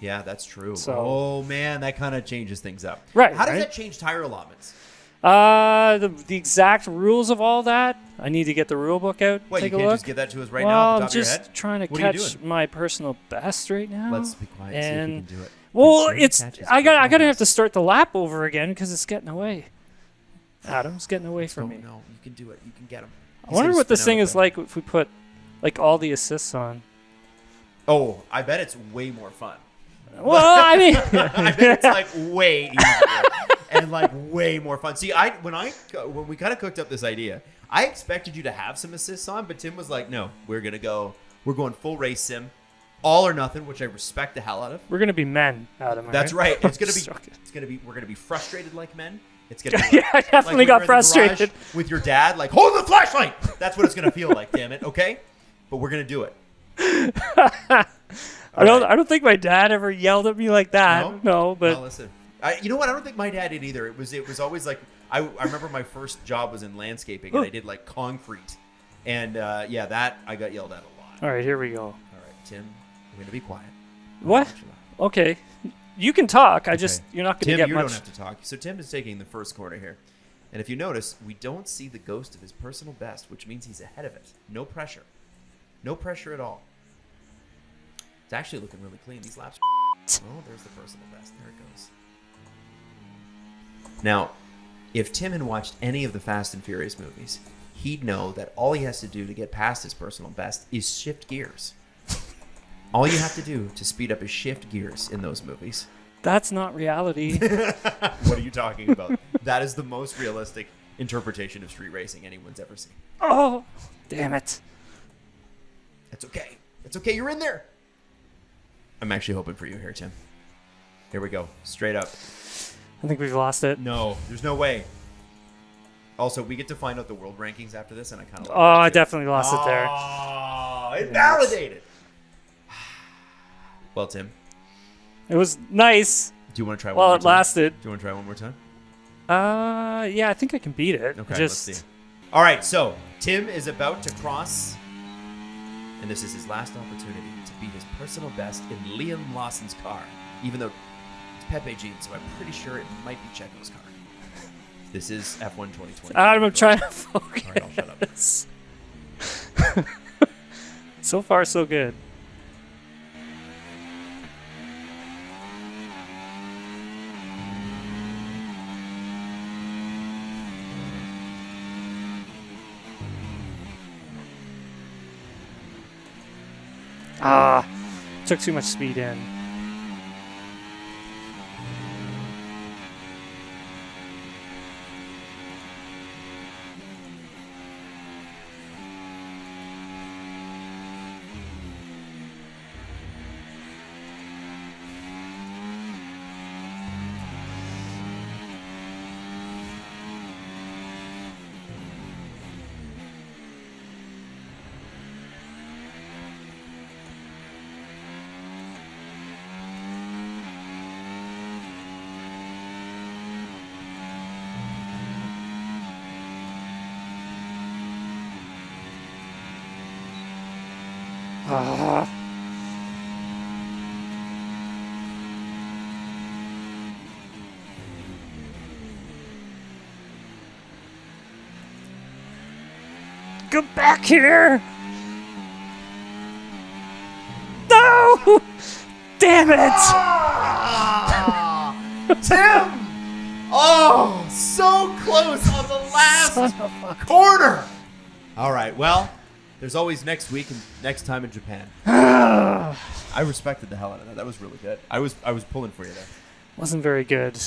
Yeah, that's true.
So,
oh, man, that kind of changes things up.
Right.
How does that change tire allotments?
The exact rules of all that, I need to get the rule book out.
What,
take
you
a
can't
look.
just give that to us right
well,
now off the
I'm
top of your
just
head?
trying to
What are you
catch
doing?
my personal best right now.
Let's be quiet and see if we can do it.
Well,
Can
it's
Tim catch his
I
personal
gotta have
best?
to start the lap over again because it's getting away. Adam's getting away from me.
No, you can do it. You can get him.
I wonder what this thing is like if we put like all the assists on.
Oh, I bet it's way more fun.
Well, I mean,
I bet it's like way easier and like way more fun. See, when we kind of cooked up this idea, I expected you to have some assists on, but Tim was like, "No, we're going full race sim, all or nothing," which I respect the hell out of.
we're gonna be men, Adam.
That's right. We're gonna be frustrated like men. It's gonna be
Yeah, I definitely
when
got
you're in the garage
frustrated.
with your dad, like, hold the flashlight. That's what it's gonna feel like. Damn it. Okay, but we're gonna do it.
I don't think my dad ever yelled at me like that. No, but
Well, listen. You know what? I don't think my dad did either. It was always like I remember my first job was in landscaping and I did like concrete, and that I got yelled at a lot.
all right, here we go.
All right, Tim, we're gonna be quiet.
What? Okay, you can talk. You're not gonna
Tim,
get
you
much.
don't have to talk. So Tim is taking the first corner here, and if you notice, we don't see the ghost of his personal best, which means he's ahead of it. No pressure at all. It's actually looking really clean. These laps. Oh, there's the personal best. There it goes. Now, if Tim had watched any of the Fast and Furious movies, he'd know that all he has to do to get past his personal best is shift gears. All you have to do to speed up is shift gears in those movies.
That's not reality.
What are you talking about? That is the most realistic interpretation of street racing anyone's ever seen.
Oh, damn it.
It's okay. It's okay. You're in there. I'm actually hoping for you here, Tim. Here we go. Straight up.
I think we've lost it.
No, there's no way. Also, we get to find out the world rankings after this, and I kind of like
Oh, I definitely lost it there.
Oh, invalidated. Well, Tim,
It was nice
do you want to try one
while
more
it
time?
lasted.
Do you want to try one more time?
Yeah, I think I can beat it.
Okay,
Just,
let's see. All right, so Tim is about to cross, and this is his last opportunity to beat his personal best in Liam Lawson's car, even though it's Pepe Jean, so I'm pretty sure it might be Checo's car. This is F1 2020.
Adam, I'm trying to focus.
All right, I'll shut up.
So far, so good. Took too much speed in. Go back here! No! Damn it!
Tim! Oh, so close on the last corner. All right, well, there's always next week and next time in Japan. I respected the hell out of that. That was really good. I was pulling for you there.
Wasn't very good.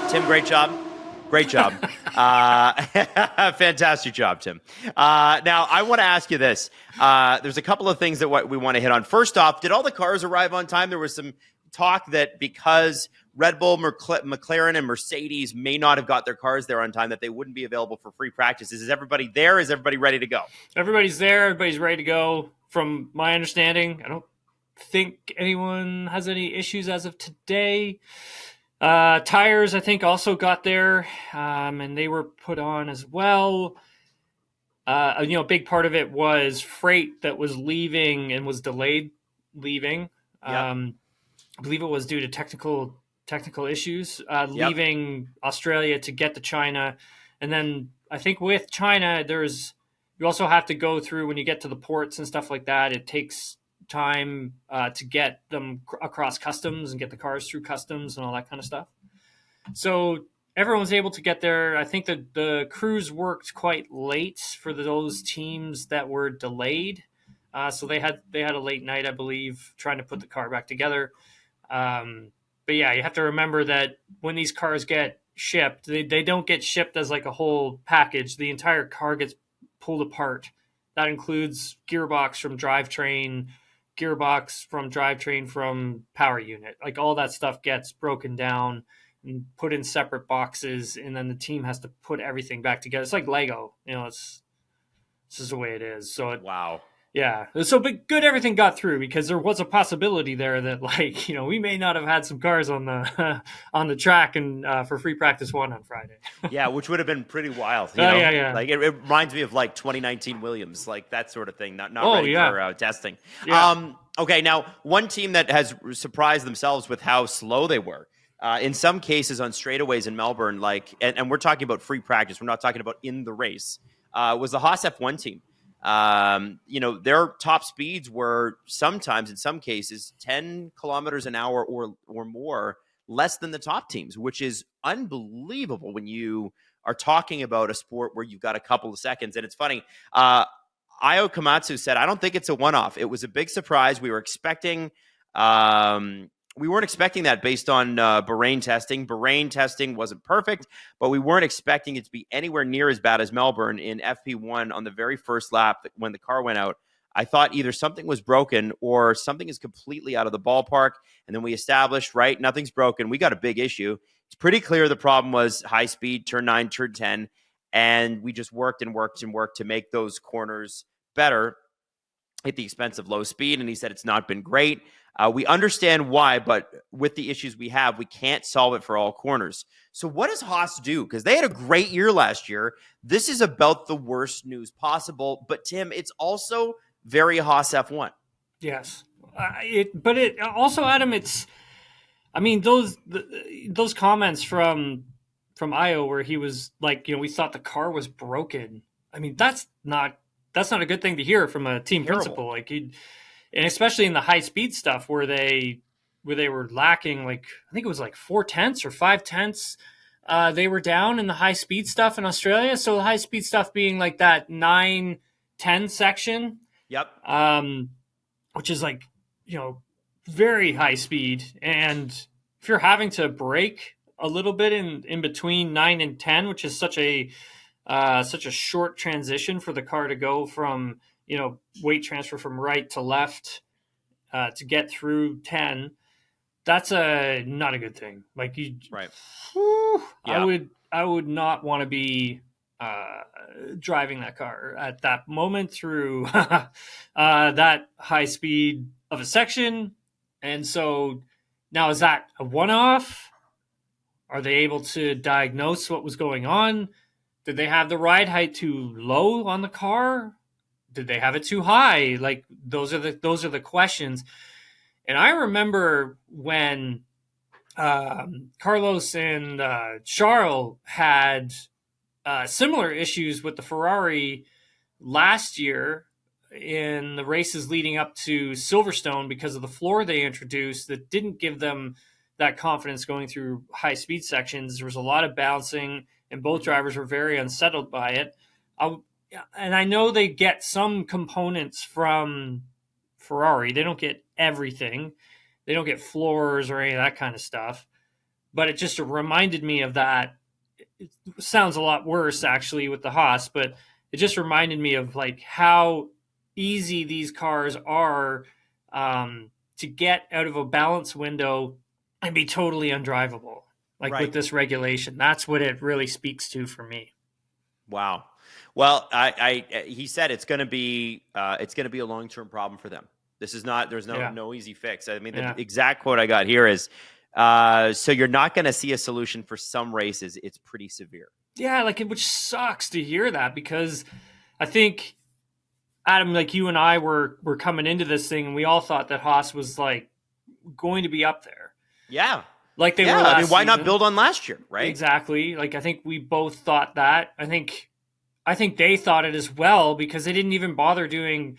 Tim, great job. Great job. Fantastic job, Tim. Now, I want to ask you this. There's a couple of things that we want to hit on. First off, did all the cars arrive on time? There was some talk that because Red Bull, McLaren, and Mercedes may not have got their cars there on time, that they wouldn't be available for free practices. Is everybody there? Is everybody ready to go?
Everybody's there. Everybody's ready to go. From my understanding, I don't think anyone has any issues as of today. Tires, I think, also got there, and they were put on as well. A big part of it was freight that was leaving and was delayed leaving.
Yep.
I believe it was due to technical issues, leaving Australia to get to China. And then I think with China, you also have to go through when you get to the ports and stuff like that. It takes time to get them across customs and get the cars through customs and all that kind of stuff. So everyone was able to get there. I think that the crews worked quite late for those teams that were delayed. So they had a late night, I believe, trying to put the car back together. But yeah, you have to remember that when these cars get shipped, they don't get shipped as like a whole package. The entire car gets pulled apart. That includes gearbox from drivetrain from power unit. Like all that stuff gets broken down and put in separate boxes, and then the team has to put everything back together. It's like Lego, this is the way it is. So
Wow.
Yeah. So, but good, everything got through because there was a possibility there that, like, we may not have had some cars on the on the track and for free practice 1 on Friday.
Yeah, which would have been pretty wild.
Yeah.
Like it reminds me of like 2019 Williams, like that sort of thing. Not ready for testing.
Yeah.
Okay, now one team that has surprised themselves with how slow they were. In some cases on straightaways in Melbourne, and we're talking about free practice. We're not talking about in the race. Was the Haas F1 team. Their top speeds were sometimes, in some cases, 10 kilometers an hour or more less than the top teams, which is unbelievable when you are talking about a sport where you've got a couple of seconds. And it's funny. Io Komatsu said, I don't think it's a one-off. It was a big surprise. We were expecting we weren't expecting that based on Bahrain testing. Bahrain testing wasn't perfect, but we weren't expecting it to be anywhere near as bad as Melbourne in FP1 on the very first lap when the car went out. I thought either something was broken or something is completely out of the ballpark. And then we established, right, nothing's broken. We got a big issue. It's pretty clear the problem was high speed, turn 9, turn 10. And we just worked to make those corners better at the expense of low speed. And he said it's not been great. We understand why, but with the issues we have, we can't solve it for all corners. So what does Haas do? Because they had a great year last year. This is about the worst news possible. But, Tim, it's also very Haas F1.
Yes. But it also, Adam, those comments from Io where he was like, we thought the car was broken. I mean, that's not a good thing to hear from a team principal. Like and especially in the high speed stuff where they were lacking, like, I think it was like 4/10 or 5/10. They were down in the high speed stuff in Australia. So the high speed stuff being like that 9-10 section.
Yep.
Which is like, very high speed. And if you're having to brake a little bit in between 9 and 10, which is such a short transition for the car to go from, weight transfer from right to left to get through 10, that's not a good thing. Like
right.
Yeah. I would not want to be driving that car at that moment through that high speed of a section. And so now, is that a one-off? Are they able to diagnose what was going on? Did they have the ride height too low on the car? Did they have it too high? Like, those are the questions. And I remember when Carlos and Charles had similar issues with the Ferrari last year in the races leading up to Silverstone because of the floor they introduced that didn't give them that confidence going through high speed sections. There was a lot of bouncing, and both drivers were very unsettled by it. And I know they get some components from Ferrari. They don't get everything. They don't get floors or any of that kind of stuff. But it just reminded me of that. It sounds a lot worse, actually, with the Haas, but it just reminded me of like how easy these cars are to get out of a balance window and be totally undrivable. Like
right.
With this regulation, that's what it really speaks to for me.
Wow. Well, he said it's going to be a long-term problem for them. This is not. There's no
Yeah.
no easy fix. I mean,
Yeah.
the exact quote I got here is, "So you're not going to see a solution for some races. It's pretty severe."
Yeah, which sucks to hear that, because I think, Adam, like you and I were coming into this thing, and we all thought that Haas was like going to be up there.
Yeah.
Like they
Yeah.
were last
I mean, why not
season.
build on last year, right?
Exactly. Like I think we both thought that. I think they thought it as well, because they didn't even bother doing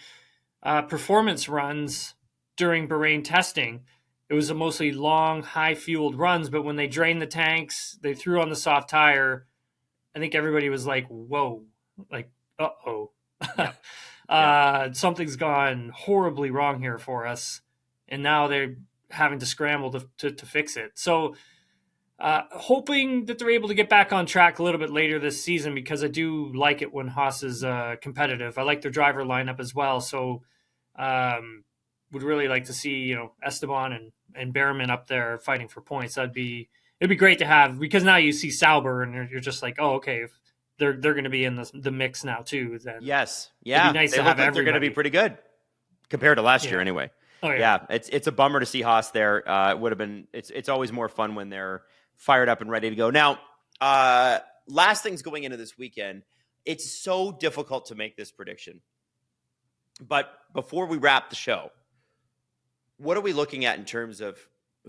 performance runs during Bahrain testing. It was a mostly long, high-fueled runs, but when they drained the tanks, they threw on the soft tire. I think everybody was like, whoa, like, uh-oh. Something's gone horribly wrong here for us, and now they're having to scramble to fix it. So hoping that they're able to get back on track a little bit later this season, because I do like it when Haas is competitive. I like their driver lineup as well, so would really like to see Esteban and Behrman up there fighting for points. It'd be great to have, because now you see Sauber and you're just like, oh, okay, if they're going to be in the mix now too. Then
Yes, yeah,
it'd be nice
they
to
look
have
like they're going to be
everybody.
pretty good compared to last year, anyway.
Oh
Yeah, it's a bummer to see Haas there. It would have been. It's always more fun when they're fired up and ready to go. Now, last things going into this weekend. It's so difficult to make this prediction. But before we wrap the show, what are we looking at in terms of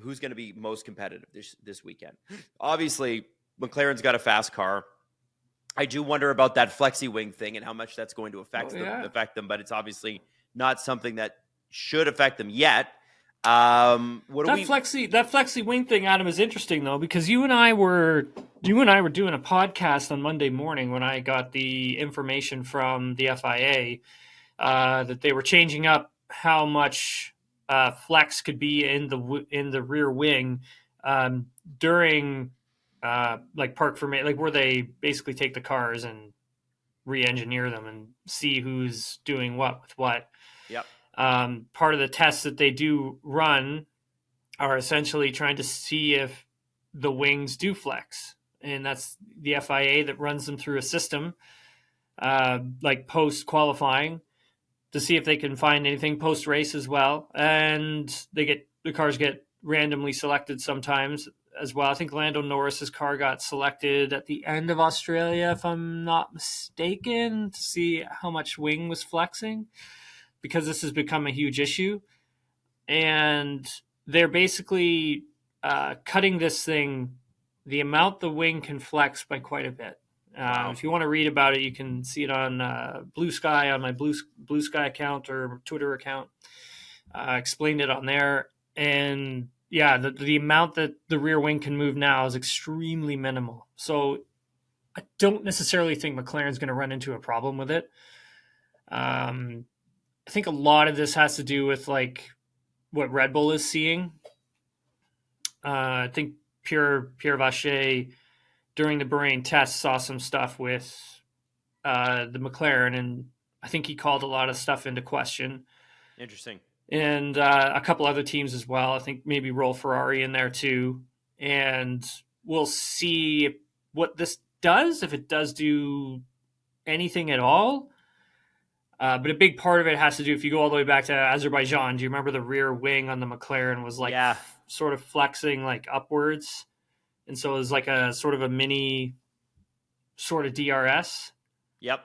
who's going to be most competitive this weekend? Obviously, McLaren's got a fast car. I do wonder about that flexi wing thing and how much that's going to affect them, but it's obviously not something that should affect them yet.
Flexi wing thing, Adam, is interesting though, because you and I were doing a podcast on Monday morning when I got the information from the FIA that they were changing up how much flex could be in the rear wing during park formation, like where they basically take the cars and re-engineer them and see who's doing what with what.
Yep.
Part of the tests that they do run are essentially trying to see if the wings do flex, and that's the FIA that runs them through a system like post qualifying to see if they can find anything post race as well, and the cars get randomly selected sometimes as well. I think Lando Norris's car got selected at the end of Australia, if I'm not mistaken, to see how much wing was flexing, because this has become a huge issue. And they're basically cutting this thing, the amount the wing can flex, by quite a bit.
Wow.
If you want to read about it, you can see it on Blue Sky, on my Blue Sky account or Twitter account. Explained it on there. And yeah, the amount that the rear wing can move now is extremely minimal. So I don't necessarily think McLaren's going to run into a problem with it. I think a lot of this has to do with like what Red Bull is seeing. I think Pierre Vacher during the Bahrain test saw some stuff with the McLaren, and I think he called a lot of stuff into question.
Interesting.
And a couple other teams as well. I think maybe roll Ferrari in there too. And we'll see what this does, if it does do anything at all. But a big part of it has to do, if you go all the way back to Azerbaijan, do you remember the rear wing on the McLaren was like sort of flexing like upwards? And so it was like a sort of a mini sort of DRS.
Yep.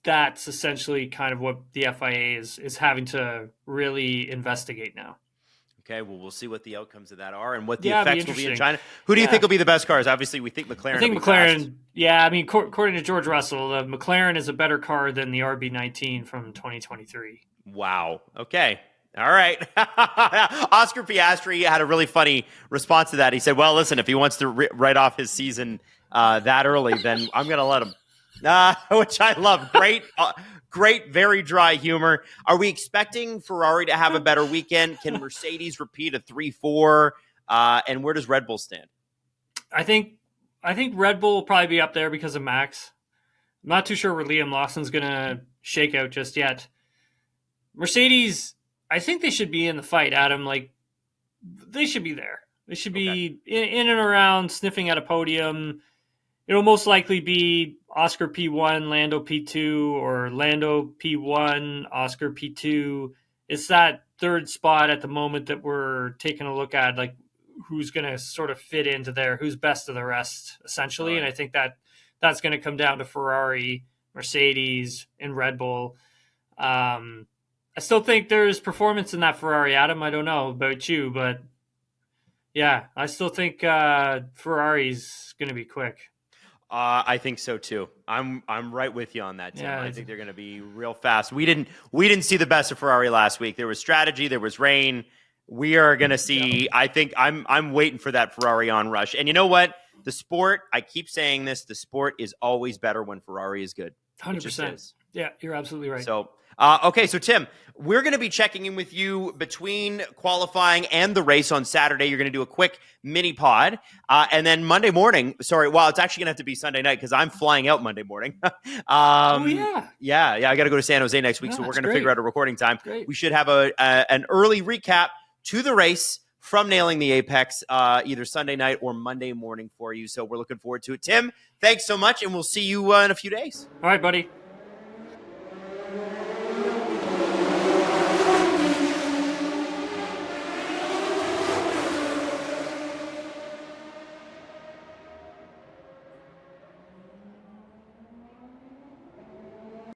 That's essentially kind of what the FIA is having to really investigate now.
Okay, well, we'll see what the outcomes of that are and what the
Yeah,
effects will be in China. Who do you think will be the best cars? Obviously, we think McLaren.
I think McLaren. Yeah, I mean, according to George Russell, the McLaren is a better car than the RB19 from 2023.
Wow. Okay. All right. Oscar Piastri had a really funny response to that. He said, well, listen, if he wants to write off his season that early, then I'm going to let him. Which I love. Great, very dry humor. Are we expecting Ferrari to have a better weekend? Can Mercedes repeat a 3-4? And where does Red Bull stand?
I think Red Bull will probably be up there because of Max. I'm not too sure where Liam Lawson's going to shake out just yet. Mercedes, I think they should be in the fight, Adam. Like, they should be there. They should be in and around, sniffing at a podium. It'll most likely be Oscar P1, Lando P2, or Lando P1, Oscar P2. It's that third spot at the moment that we're taking a look at, like who's going to sort of fit into there, who's best of the rest, essentially. Right. And I think that's going to come down to Ferrari, Mercedes, and Red Bull. I still think there's performance in that Ferrari, Adam. I don't know about you, but yeah, I still think Ferrari's going to be quick.
I think so too. I'm right with you on that, Tim. Yeah, I think they're going to be real fast. We didn't see the best of Ferrari last week. There was strategy, there was rain. We are going to see. I think I'm waiting for that Ferrari onrush. And you know what? The sport. I keep saying this. The sport is always better when Ferrari is good.
100%. Yeah, you're absolutely right.
So. Okay, so Tim, we're going to be checking in with you between qualifying and the race on Saturday. You're going to do a quick mini pod. And then Monday morning, it's actually going to have to be Sunday night because I'm flying out Monday morning.
Oh, yeah.
Yeah, I got to go to San Jose next week, so we're going to figure out a recording time. Great. We should have an early recap to the race from Nailing the Apex either Sunday night or Monday morning for you. So we're looking forward to it. Tim, thanks so much, and we'll see you in a few days.
All right, buddy.